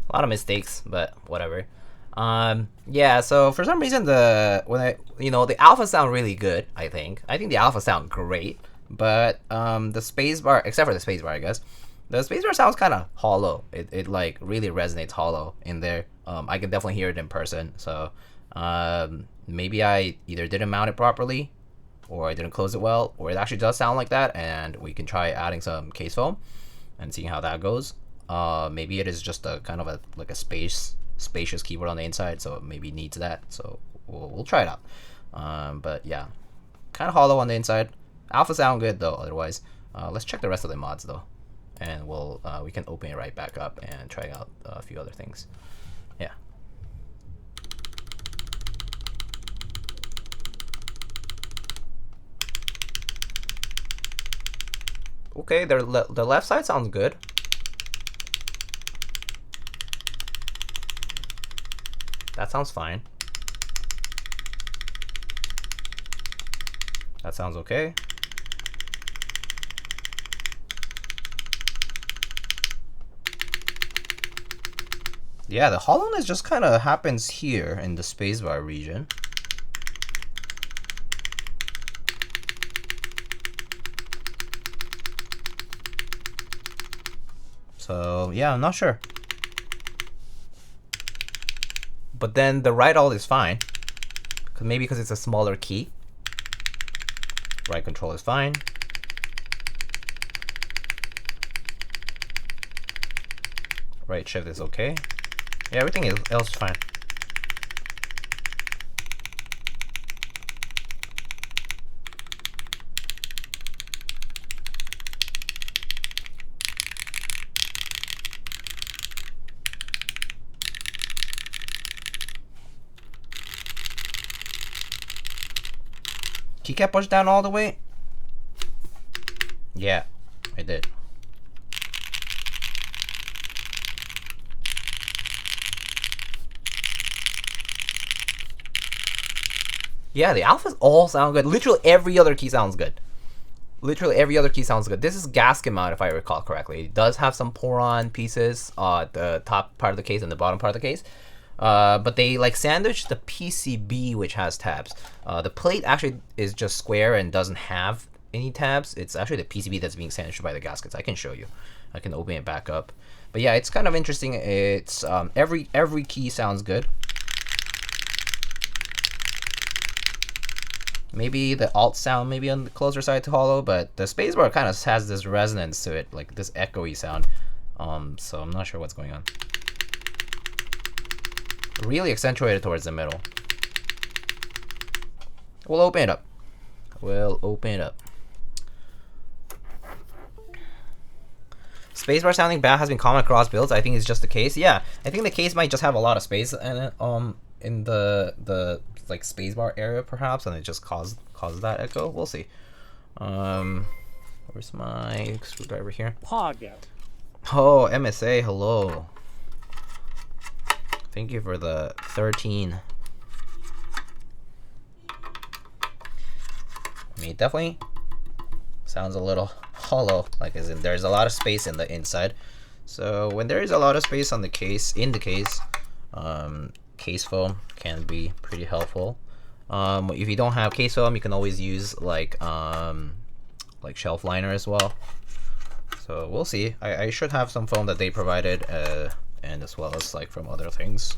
A lot of mistakes, but whatever. Yeah, so for some reason the alpha sound really good, I think the alpha sound great, but the spacebar, except for the spacebar, I guess the spacebar sounds kind of hollow. It like really resonates hollow in there. I can definitely hear it in person, so maybe I either didn't mount it properly or I didn't close it well, or it actually does sound like that, and we can try adding some case foam and seeing how that goes. Maybe it is just a kind of a spacious keyboard on the inside, so it maybe needs that. So we'll try it out. But yeah, kind of hollow on the inside. Alpha sound good though. Otherwise, let's check the rest of the mods though, and we can open it right back up and try out a few other things. Yeah. Okay, the left side sounds good. That sounds fine. That sounds okay. Yeah, the hollowness just kind of happens here in the spacebar region. So yeah, I'm not sure. But then the right alt is fine, maybe because it's a smaller key. Right control is fine. Right shift is okay. Yeah, everything else is fine. Keycap pushed down all the way? Yeah, I did. Yeah, the alphas all sound good. Literally every other key sounds good. Literally every other key sounds good. This is gasket mount, if I recall correctly. It does have some pour-on pieces, the top part of the case and the bottom part of the case. But they like sandwich the PCB, which has tabs. The plate actually is just square and doesn't have any tabs. It's actually the PCB that's being sandwiched by the gaskets. I can show you. I can open it back up. But yeah, it's kind of interesting. It's every key sounds good. Maybe the alt sound maybe on the closer side to hollow, but the spacebar kind of has this resonance to it, like this echoey sound. So I'm not sure what's going on. Really accentuated towards the middle. We'll open it up. We'll open it up. Spacebar sounding bad has been common across builds. I think it's just the case. Yeah, I think the case might just have a lot of space in it, in the like spacebar area perhaps, and it just causes that echo. We'll see. Where's my screwdriver here? Pog. Oh, MSA, hello. Thank you for the 13. mean, it definitely sounds a little hollow, like as in there's a lot of space in the inside. So when there is a lot of space on the case, case foam can be pretty helpful. If you don't have case foam, you can always use like shelf liner as well. So we'll see. I should have some foam that they provided, and as well as like from other things.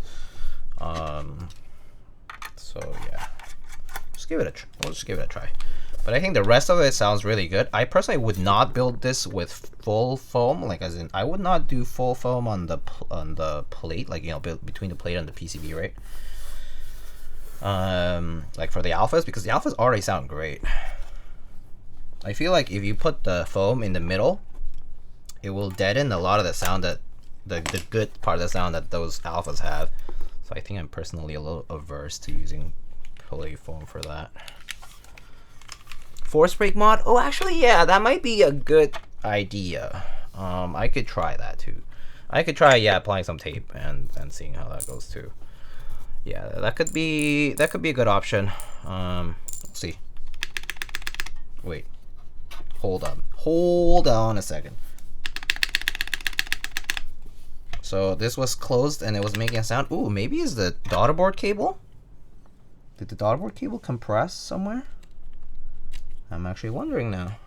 So yeah, we'll just give it a try. But I think the rest of it sounds really good. I personally would not build this with full foam, like as in I would not do full foam on the plate, like, you know, between the plate and the PCB, right? Like for the alphas, because the alphas already sound great. I feel like if you put the foam in the middle, it will deaden a lot of the sound that the good part of the sound that those alphas have. So I think I'm personally a little averse to using poly foam for that. Force brake mod? Oh, actually, yeah, that might be a good idea. I could try that too. I could try, yeah, applying some tape and seeing how that goes too. Yeah, that could be a good option. Let's see. Wait. Hold on a second. So this was closed and it was making a sound. Ooh, maybe it's the daughterboard cable? Did the daughterboard cable compress somewhere? I'm actually wondering now.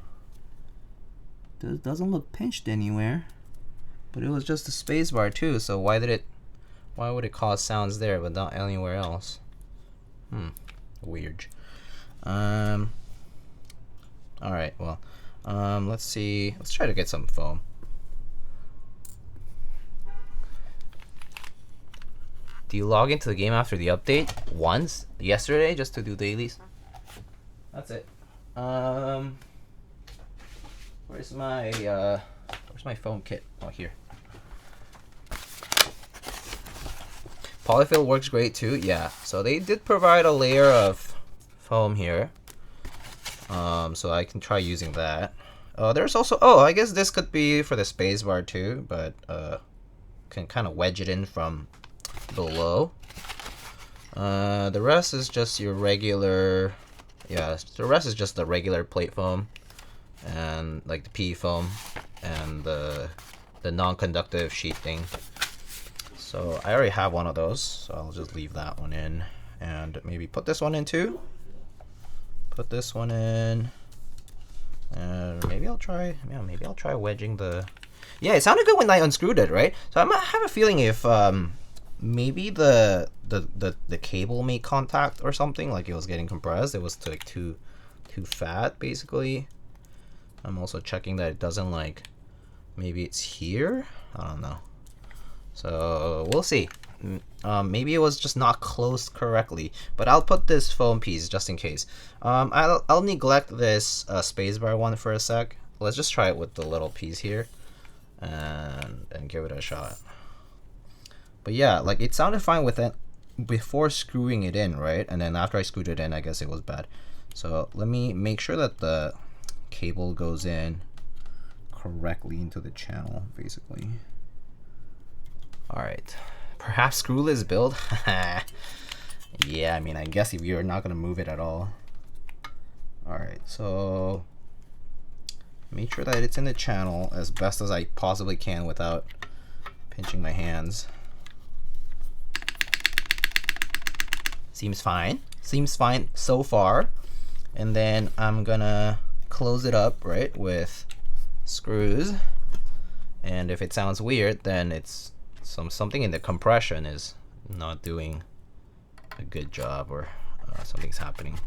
It doesn't look pinched anywhere, but it was just a space bar too, so why would it cause sounds there but not anywhere else? Weird. Alright, well, let's see. Let's try to get some foam. Do you log into the game after the update? Once? Yesterday, just to do dailies? That's it. Where's my foam kit? Oh, here. Polyfill works great too. Yeah, so they did provide a layer of foam here. So I can try using that. There's also, I guess this could be for the space bar too, but can kind of wedge it in from below. The rest is just your regular, the rest is just the regular plate foam and like the PE foam and the non-conductive sheet thing. So I already have one of those, so I'll just leave that one in and maybe put this one in too. Put this one in, and maybe I'll try wedging the. Yeah, it sounded good when I unscrewed it, right? So I might have a feeling if maybe the cable made contact or something, like it was getting compressed. It was like too fat, basically. I'm also checking that it doesn't, like, maybe it's here. I don't know. So we'll see. Maybe it was just not closed correctly, but I'll put this foam piece just in case. I'll neglect this spacebar one for a sec. Let's just try it with the little piece here and give it a shot. But yeah, like it sounded fine with it before screwing it in, right? And then after I screwed it in, I guess it was bad. So let me make sure that the cable goes in correctly into the channel, basically. All right. Perhaps screwless build? Yeah, I mean, I guess if you're not going to move it at all. Alright, so make sure that it's in the channel as best as I possibly can without pinching my hands. Seems fine. Seems fine so far. And then I'm gonna close it up, right, with screws. And if it sounds weird, then it's something in the compression is not doing a good job, or something's happening.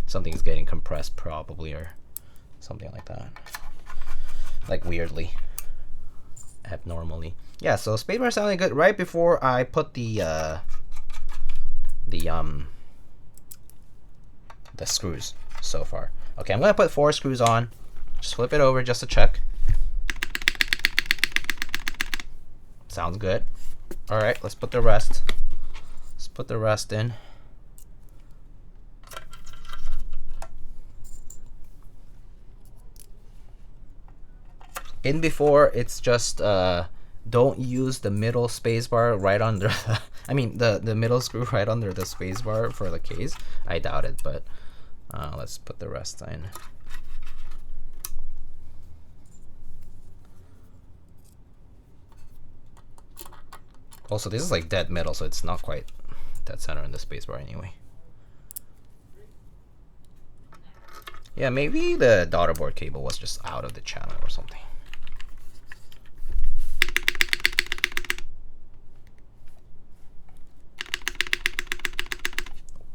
Something's getting compressed probably, or something like that. Like weirdly, abnormally. Yeah, so spacebar sounded good right before I put the screws so far. Okay, I'm gonna put 4 screws on. Just flip it over just to check. Sounds good. All right, let's put the rest. Let's put the rest in. In before, it's just don't use the middle spacebar right under the, I mean the middle screw right under the spacebar for the case. I doubt it, but Let's put the rest in. Also, this is like dead metal, so it's not quite dead center in the spacebar anyway. Yeah, maybe the daughter board cable was just out of the channel or something.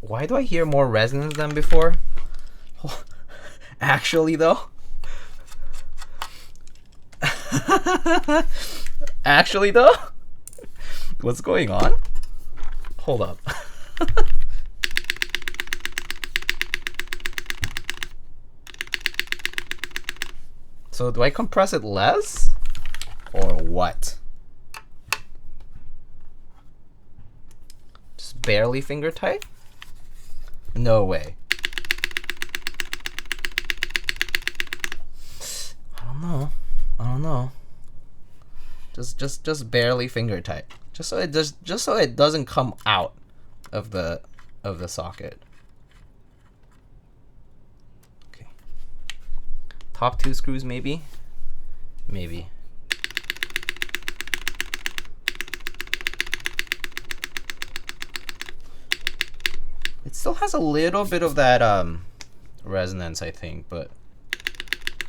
Why do I hear more resonance than before? Actually, though? Actually, though? What's going on? Hold up. So do I compress it less? Or what? Just barely finger tight? No way. I don't know. I don't know. Just barely finger tight. Just so it doesn't come out of the socket. Okay. Top 2 screws maybe? Maybe. It still has a little bit of that resonance, I think, but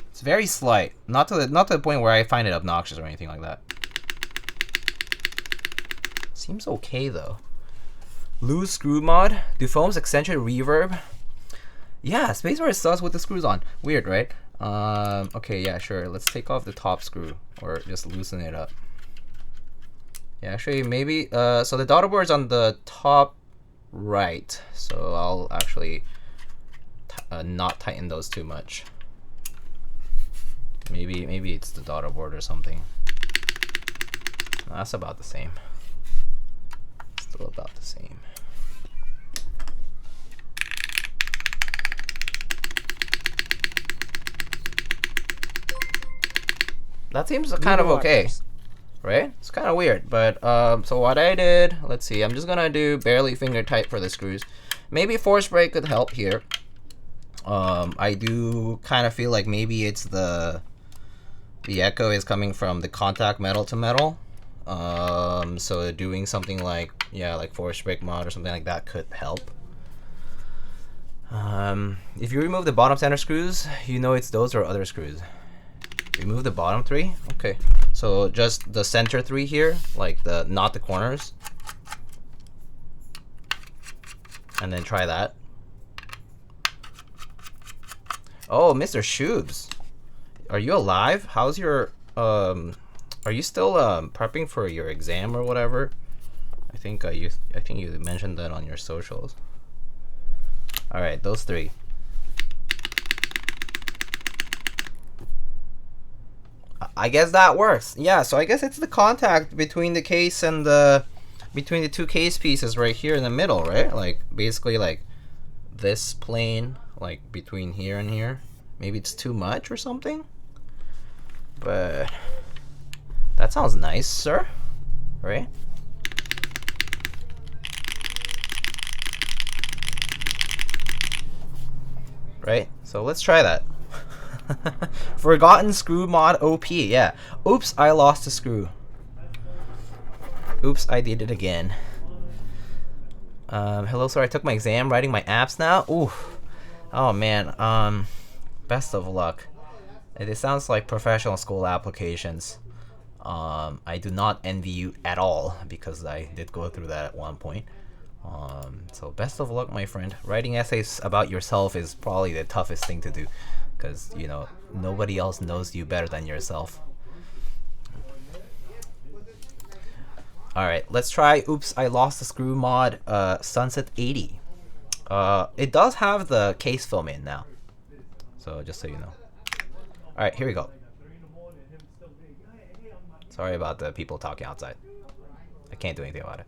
it's very slight. Not to the point where I find it obnoxious or anything like that. Seems okay though. Loose screw mod. Do foams accentuate reverb? Yeah, spacebar is sus with the screws on. Weird, right? Okay, yeah, sure. Let's take off the top screw or just loosen it up. Yeah, actually, maybe. So the daughter board's on the top right, so I'll actually not tighten those too much. Maybe it's the daughter board or something. That's about the same. Still about the same. That seems kind of okay, right? It's kind of weird, but so what I did, let's see, I'm just gonna do barely finger tight for the screws. Maybe force brake could help here. I do kind of feel like maybe it's the echo is coming from the contact metal to metal. So doing something like, yeah, like force brake mod or something like that could help. If you remove the bottom center screws, you know it's those or other screws. Remove the bottom 3? Okay. So just the center 3 here, like not the corners. And then try that. Oh, Mr. Shoobs. Are you alive? How's your are you still prepping for your exam or whatever? I think you mentioned that on your socials. All right, those 3. I guess that works. Yeah, so I guess it's the contact between the case and between the 2 case pieces right here in the middle, right? Like basically like this plane, like between here and here. Maybe it's too much or something. But that sounds nice, sir. Right? Right? So let's try that. Forgotten screw mod OP. Yeah. Oops, I lost a screw. Oops, I did it again. Hello, sir. I took my exam, writing my apps now. Ooh. Oh man. Best of luck. It sounds like professional school applications. I do not envy you at all because I did go through that at one point. So best of luck, my friend. Writing essays about yourself is probably the toughest thing to do because, you know, nobody else knows you better than yourself. Alright, let's try Oops, I Lost the Screw mod Sunset 80. It does have the case film in now. So just so you know. Alright, here we go. Sorry about the people talking outside. I can't do anything about it.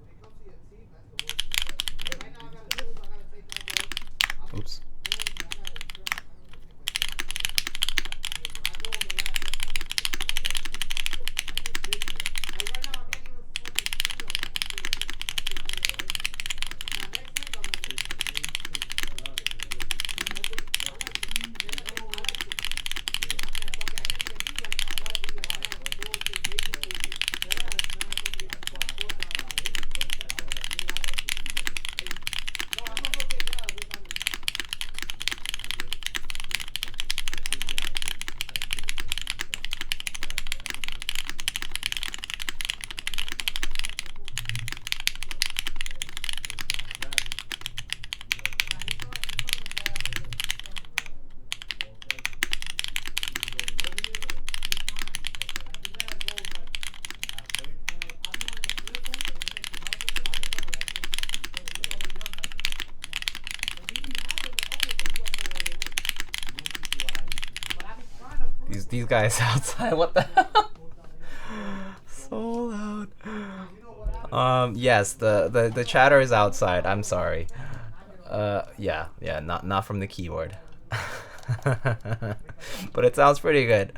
Oops. These guys outside. What the hell? So loud. Yes, the chatter is outside. I'm sorry. Yeah, not from the keyboard. But it sounds pretty good,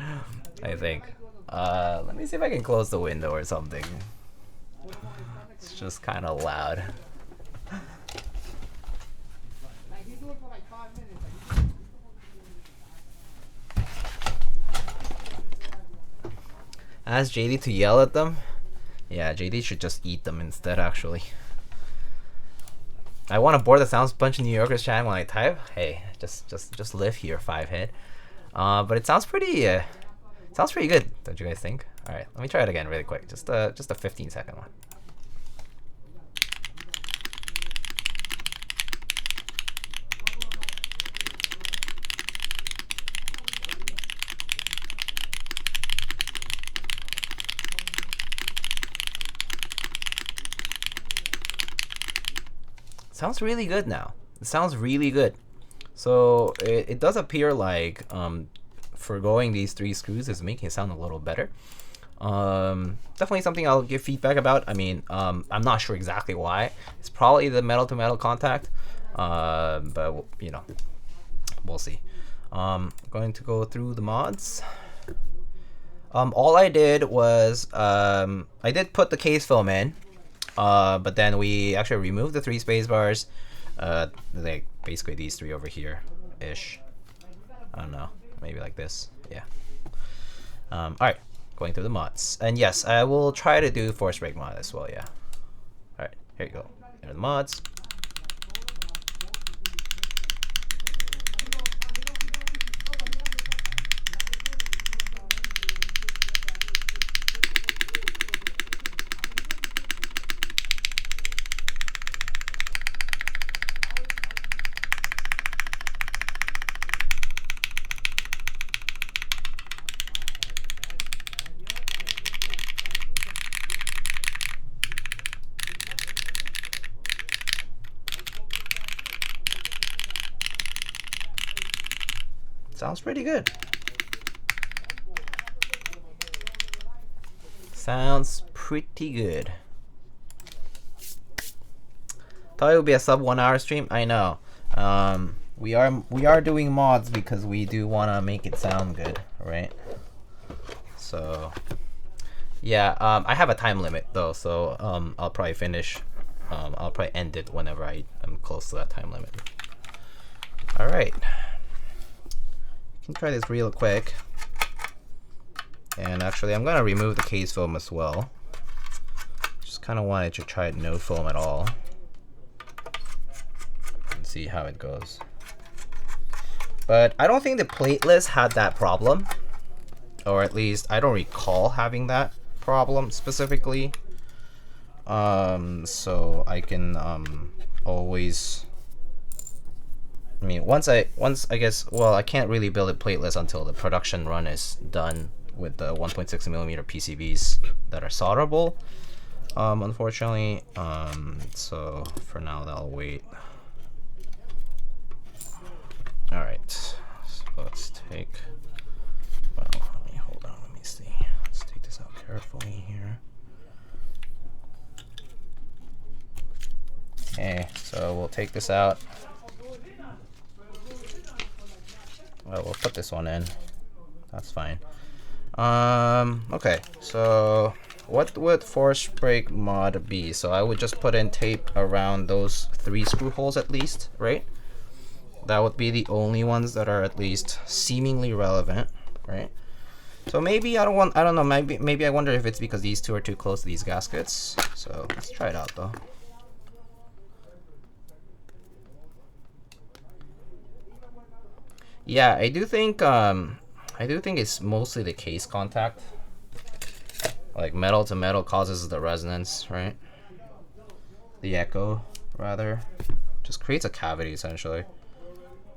I think. Let me see if I can close the window or something. It's just kind of loud. Ask JD to yell at them? Yeah, JD should just eat them instead, actually. I want to bore the sounds bunch of New Yorkers chatting when I type. Hey, just live here, 5-head. But it sounds pretty good, don't you guys think? All right, let me try it again really quick. Just a 15-second one. Sounds really good now. It sounds really good. So it does appear like forgoing these 3 screws is making it sound a little better. Definitely something I'll give feedback about. I mean, I'm not sure exactly why. It's probably the metal to metal contact, but you know, we'll see. Going to go through the mods. All I did was I did put the case film in. But then we actually removed the 3 space bars, like basically these 3 over here ish. I don't know, maybe like this. Yeah. All right, going through the mods, and yes, I will try to do force brake mod as well. Yeah. All right, here you go. Here are the mods. Sounds pretty good. Sounds pretty good. Thought it would be a sub 1 hour stream. I know. We are doing mods because we do want to make it sound good, right? So yeah, I have a time limit though, so I'll probably finish. I'll probably end it whenever I am close to that time limit. All right. Can try this real quick, and actually I'm gonna remove the case film as well. Just kind of wanted to try it no foam at all and see how it goes. But I don't think the plateless had that problem, or at least I don't recall having that problem specifically. So I can always, I mean, once I guess, well, I can't really build it plateless until the production run is done with the 1.6mm PCBs that are solderable, unfortunately. So for now, that'll wait. All right, so let's take, well, let me hold on, let me see. Let's take this out carefully here. Okay, so we'll take this out. Well, we'll put this one in. That's fine. Okay, so what would force brake mod be? So I would just put in tape around those 3 screw holes at least, right? That would be the only ones that are at least seemingly relevant, right? So maybe I don't know, maybe I wonder if it's because these 2 are too close to these gaskets. So let's try it out though. Yeah, I do think it's mostly the case contact. Like metal to metal causes the resonance, right? The echo, rather. Just creates a cavity essentially.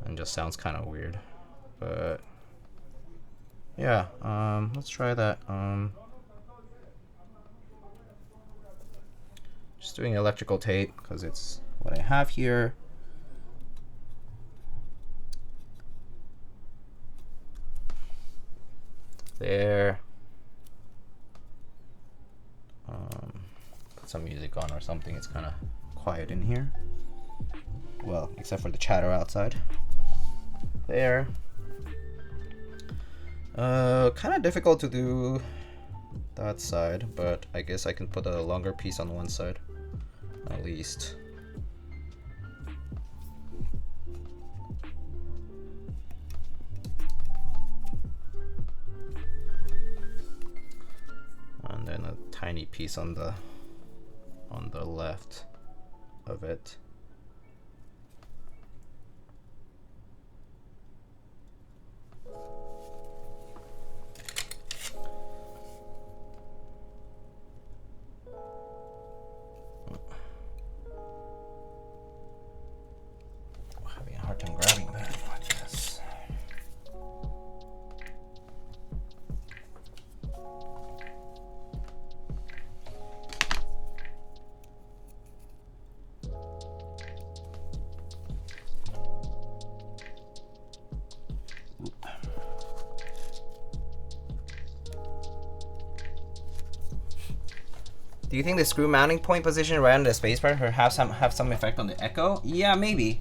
And just sounds kind of weird. But yeah, let's try that. Just doing electrical tape because it's what I have here. There. Put some music on or something. It's kind of quiet in here. Well, except for the chatter outside. There. Kind of difficult to do that side, but I guess I can put a longer piece on one side, at least. And then a tiny piece on the left of it. Having a hard time grabbing that like this. Do you think the screw mounting point position right under the spacebar have some effect on the echo? Yeah, maybe.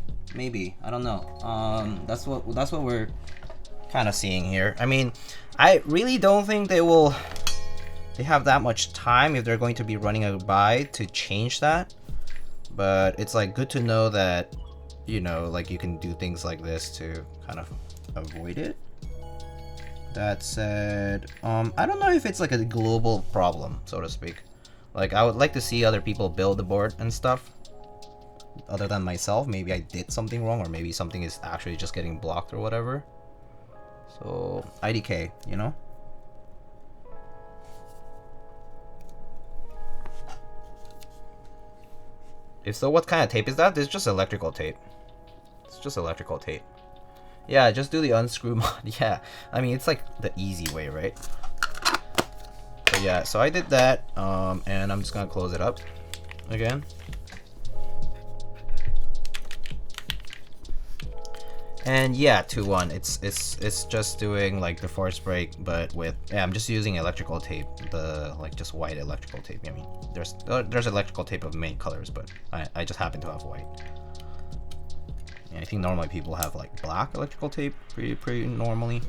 I don't know. That's what we're kind of seeing here. I mean, I really don't think they have that much time if they're going to be running a buy to change that. But it's like good to know that, you know, like you can do things like this to kind of avoid it. That said, I don't know if it's like a global problem, so to speak. Like, I would like to see other people build the board and stuff. Other than myself, maybe I did something wrong, or maybe something is actually just getting blocked or whatever. So, IDK, you know? If so, what kind of tape is that? It's just electrical tape. It's just electrical tape. Yeah, just do the unscrew mod. Yeah, I mean, it's like the easy way, right? But yeah, so I did that, and I'm just gonna close it up again. And yeah, 2-1. It's just doing like the force break, but with I'm just using electrical tape, the like just white electrical tape. I mean, there's electrical tape of many colors, but I just happen to have white. Yeah, I think normally people have like black electrical tape pretty normally.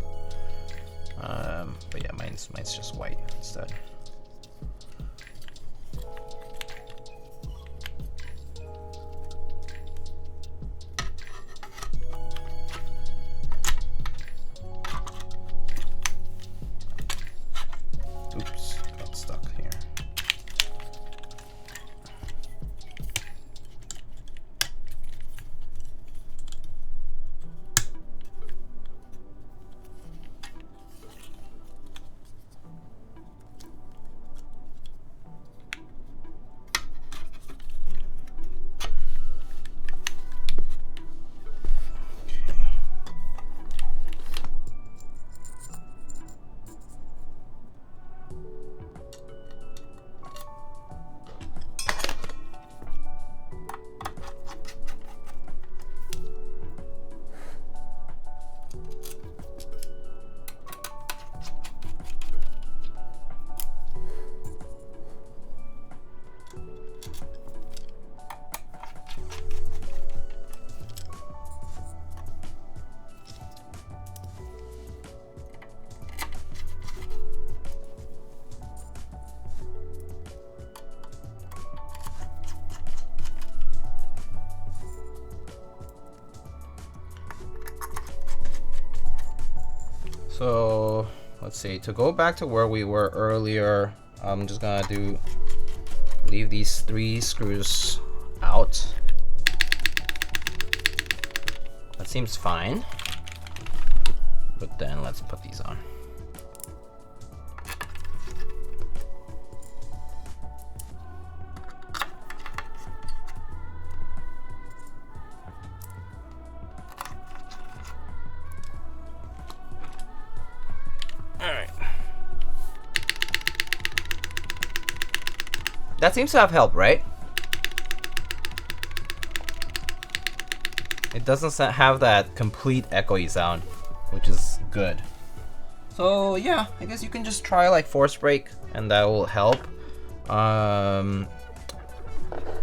But yeah, mine's just white instead. Oops, got stuck here. So let's see, to go back to where we were earlier, I'm just gonna leave these 3 screws out. That seems fine. But then let's put these on. That seems to have helped, right? It doesn't have that complete echoey sound, which is good. So yeah, I guess you can just try like force brake, and that will help.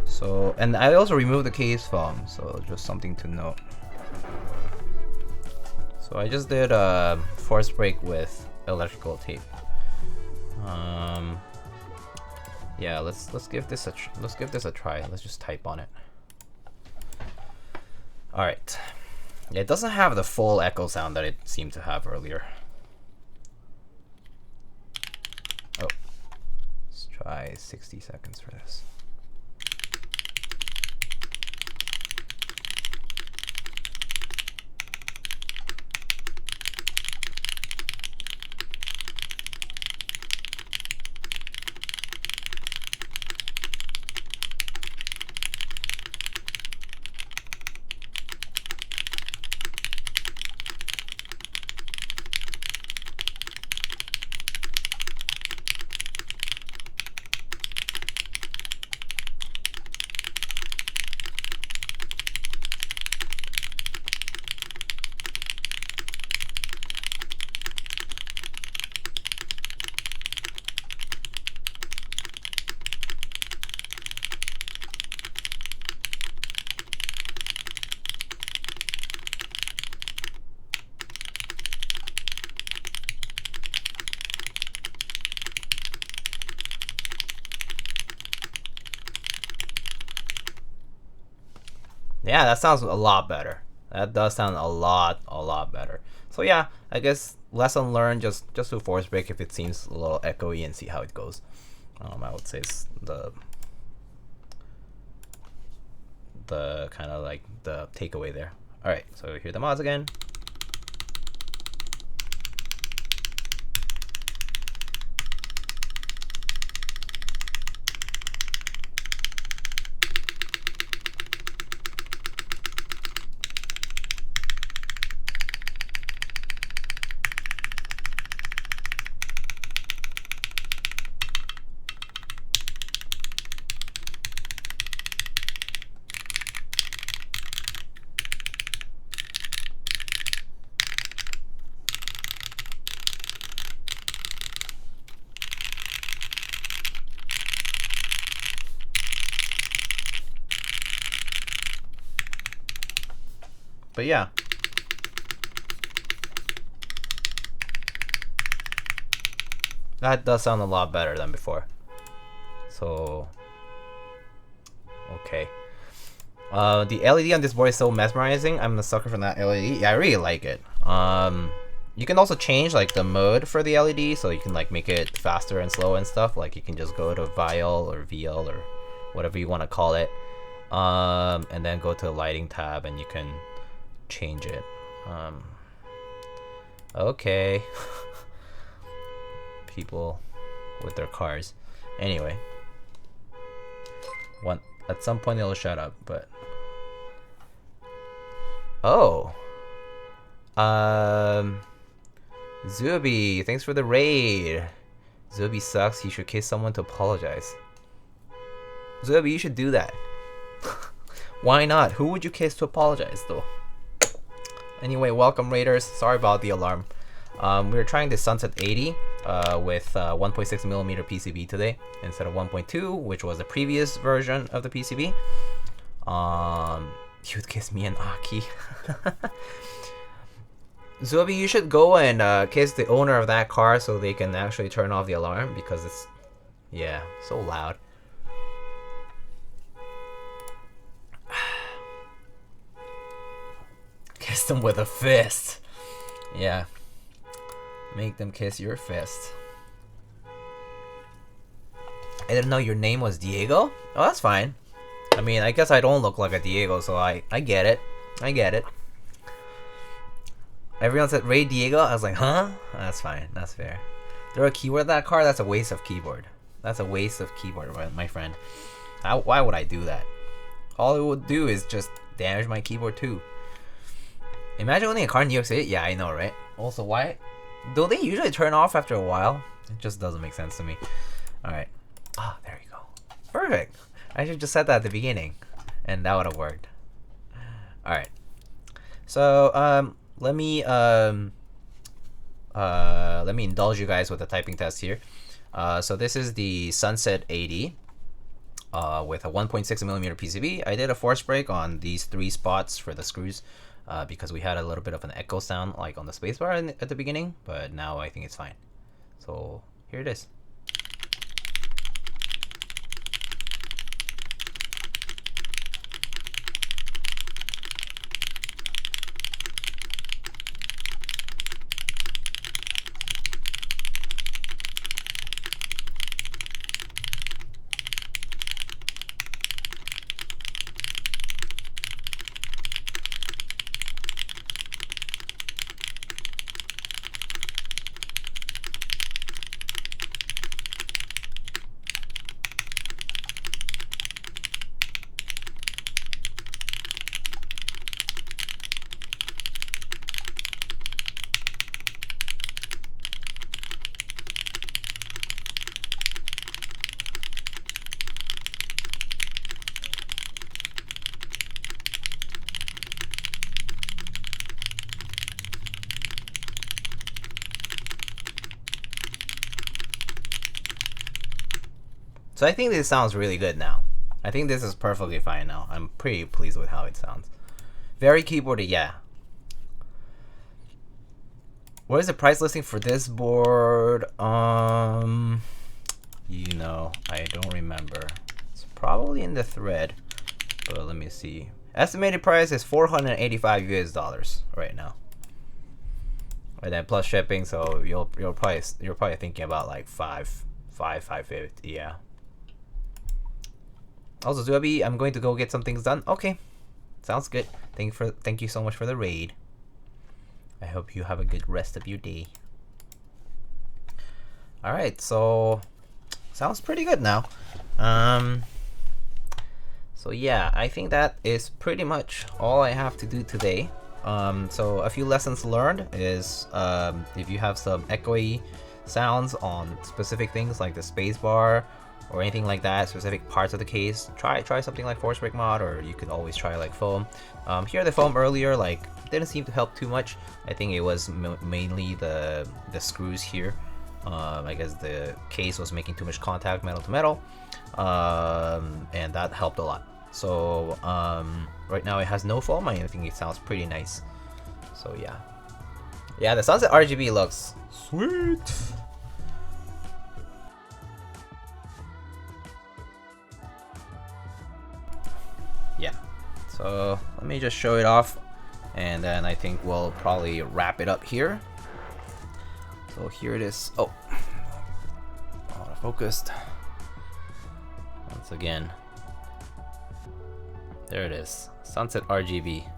So, and I also removed the case foam, so just something to note. So I just did a force brake with electrical tape. Yeah, let's give this a try. Let's just type on it. All right. Yeah, it doesn't have the full echo sound that it seemed to have earlier. Oh, let's try 60 seconds for this. Yeah, that sounds a lot better. That does sound a lot better. So yeah, I guess lesson learned, just do force brake if it seems a little echoey and see how it goes. I would say it's the kind of like the takeaway there. All right, so here are the mods again. But yeah, that does sound a lot better than before. So okay, the LED on this board is so mesmerizing. I'm a sucker for that LED. Yeah, I really like it. You can also change like the mode for the LED, so you can like make it faster and slow and stuff. Like you can just go to vial or VL or whatever you want to call it, and then go to the lighting tab and you can change it. Okay. People with their cars. Anyway, at some point it'll shut up, but oh, Zubi, thanks for the raid. Zubi sucks. He should kiss someone to apologize. Zubi, you should do that. Why not? Who would you kiss to apologize though? Anyway, welcome raiders. Sorry about the alarm. We were trying the Sunset 80 with 1.6mm PCB today instead of 1.2, which was the previous version of the PCB. You'd kiss me and Aki. Zubi, you should go and kiss the owner of that car so they can actually turn off the alarm, because it's, yeah, so loud. Kiss them with a fist. Yeah. Make them kiss your fist. I didn't know your name was Diego? Oh, that's fine. I mean, I guess I don't look like a Diego, so I get it. I get it. Everyone said Ray Diego. I was like, huh? That's fine. That's fair. Throw a keyboard at that car? That's a waste of keyboard. That's a waste of keyboard, my friend. Why would I do that? All it would do is just damage my keyboard too. Imagine owning a car in New York City. Yeah, I know, right? Also, why don't they usually turn off after a while? It just doesn't make sense to me. Alright. Ah, there you go. Perfect. I should just said that at the beginning, and that would have worked. Alright. So, let me let me indulge you guys with a typing test here. So this is the Sunset 80 with a 1.6 millimeter PCB. I did a force break on these 3 spots for the screws because we had a little bit of an echo sound like on the spacebar at the beginning, but now I think it's fine. So here it is. So I think this sounds really good now. I think this is perfectly fine now. I'm pretty pleased with how it sounds. Very keyboardy, yeah. What is the price listing for this board? You know, I don't remember. It's probably in the thread, but let me see. Estimated price is $485 US right now. And then plus shipping, so you're probably thinking about like $550, yeah. Also, Zuabi, I'm going to go get some things done. Okay, sounds good. Thank you so much for the raid. I hope you have a good rest of your day. All right, so sounds pretty good now. So yeah, I think that is pretty much all I have to do today. So a few lessons learned is if you have some echoey sounds on specific things like the spacebar or anything like that, specific parts of the case, try something like force break mod, or you could always try like foam. Here the foam earlier like didn't seem to help too much. I think it was mainly the screws here. I guess the case was making too much contact metal to metal, and that helped a lot. So right now it has no foam. I think it sounds pretty nice. So yeah, the Sunset RGB looks sweet. Yeah, so let me just show it off, and then I think we'll probably wrap it up here. So here it is. Oh, out of focused. Once again, there it is. Sunset RGB.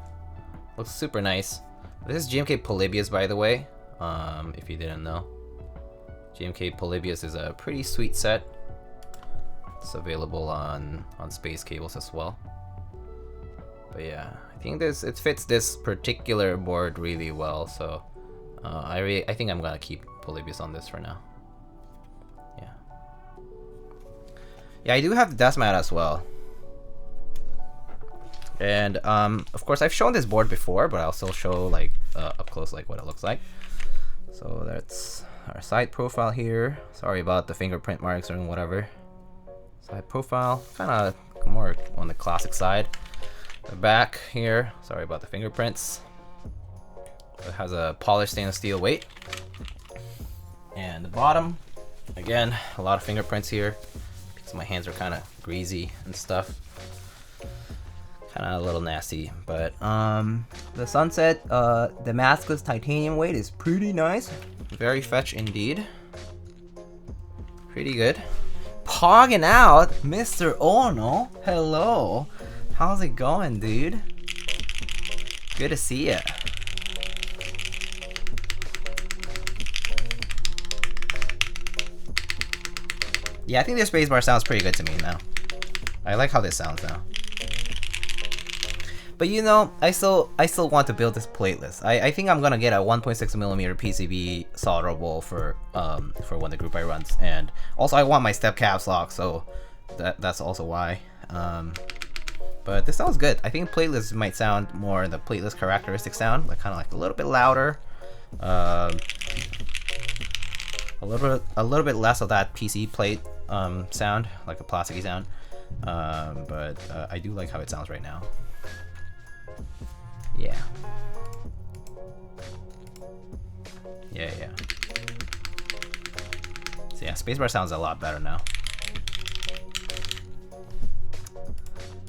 Looks super nice. This is GMK Polybius, by the way. If you didn't know, GMK Polybius is a pretty sweet set. It's available on space cables as well. But yeah, I think it fits this particular board really well. So I think I'm gonna keep Polybius on this for now. Yeah, I do have the dust mat as well. And of course I've shown this board before, but I'll still show like up close like what it looks like. So that's our side profile here. Sorry about the fingerprint marks or whatever. Side profile, kind of more on the classic side. The back here, sorry about the fingerprints. It has a polished stainless steel weight. And the bottom, again, a lot of fingerprints here because my hands are kind of greasy and stuff. Kind of a little nasty, but the Sunset Damascus titanium weight is pretty nice. Very fetch indeed. Pretty good. Pogging out, Mr. Ono. Hello. How's it going, dude? Good to see ya. Yeah, I think this spacebar sounds pretty good to me now. I like how this sounds now. But you know, I still want to build this plateless. I think I'm gonna get a 1.6mm PCB solderable for when the group I runs, and also I want my step caps lock, so that's also why. But this sounds good. I think plateless might sound more the plateless characteristic sound, like kind of like a little bit louder. a little bit less of that PC plate sound, like a plasticky sound. But I do like how it sounds right now. Yeah. Yeah. So yeah, spacebar sounds a lot better now.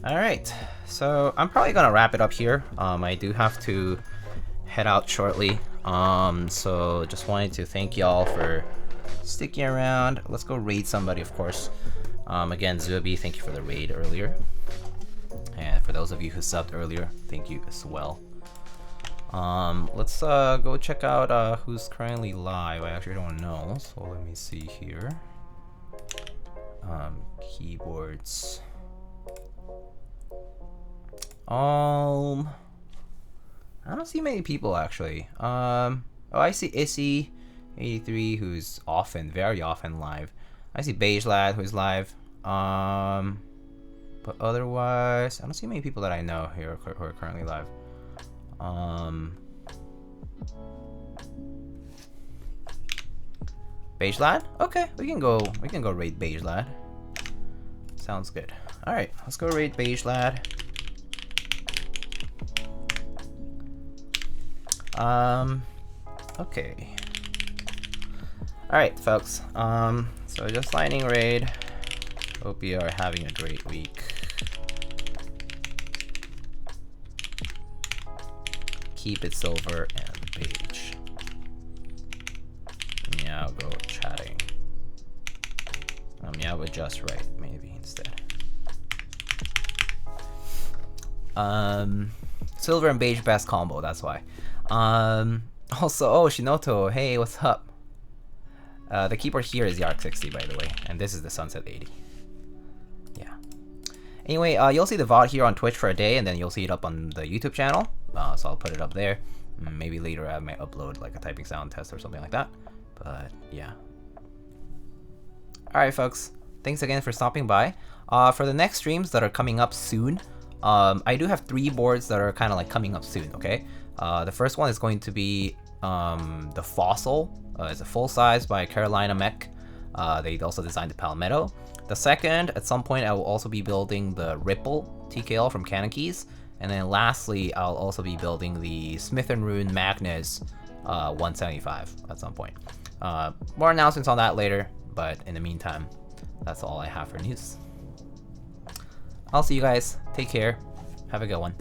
Alright, so I'm probably gonna wrap it up here. I do have to head out shortly. So just wanted to thank y'all for sticking around. Let's go raid somebody, of course. Again, Zubi, thank you for the raid earlier. And for those of you who subbed earlier, thank you as well. Let's go check out who's currently live. I actually don't know, so let me see here. Keyboards. I don't see many people actually. Oh, I see Issy83 who's often, very often live. I see Beige Lad who's live. But otherwise, I don't see many people that I know here who are currently live. Beige Lad? Okay, we can go raid Beige Lad. Sounds good. Alright, let's go raid Beige Lad. Okay. Alright, folks. So just lightning raid. Hope you are having a great week. Keep it silver and beige. Meow, go chatting. Meow would just right, maybe instead. Silver and beige best combo, that's why. Also, oh, Shinoto, hey, what's up? The keyboard here is the ARC60, by the way, and this is the Sunset 80. Yeah. Anyway, you'll see the VOD here on Twitch for a day, and then you'll see it up on the YouTube channel. So I'll put it up there. Maybe later I might upload like a typing sound test or something like that. But yeah. Alright, folks. Thanks again for stopping by. For the next streams that are coming up soon, I do have 3 boards that are kind of like coming up soon, okay? The first one is going to be the Fossil. It's a full size by Carolina Mech. They also designed the Palmetto. The second, at some point, I will also be building the Ripple TKL from Canon Keys. And then lastly, I'll also be building the Smith & Rune Magnus 175 at some point. More announcements on that later, but in the meantime, that's all I have for news. I'll see you guys. Take care. Have a good one.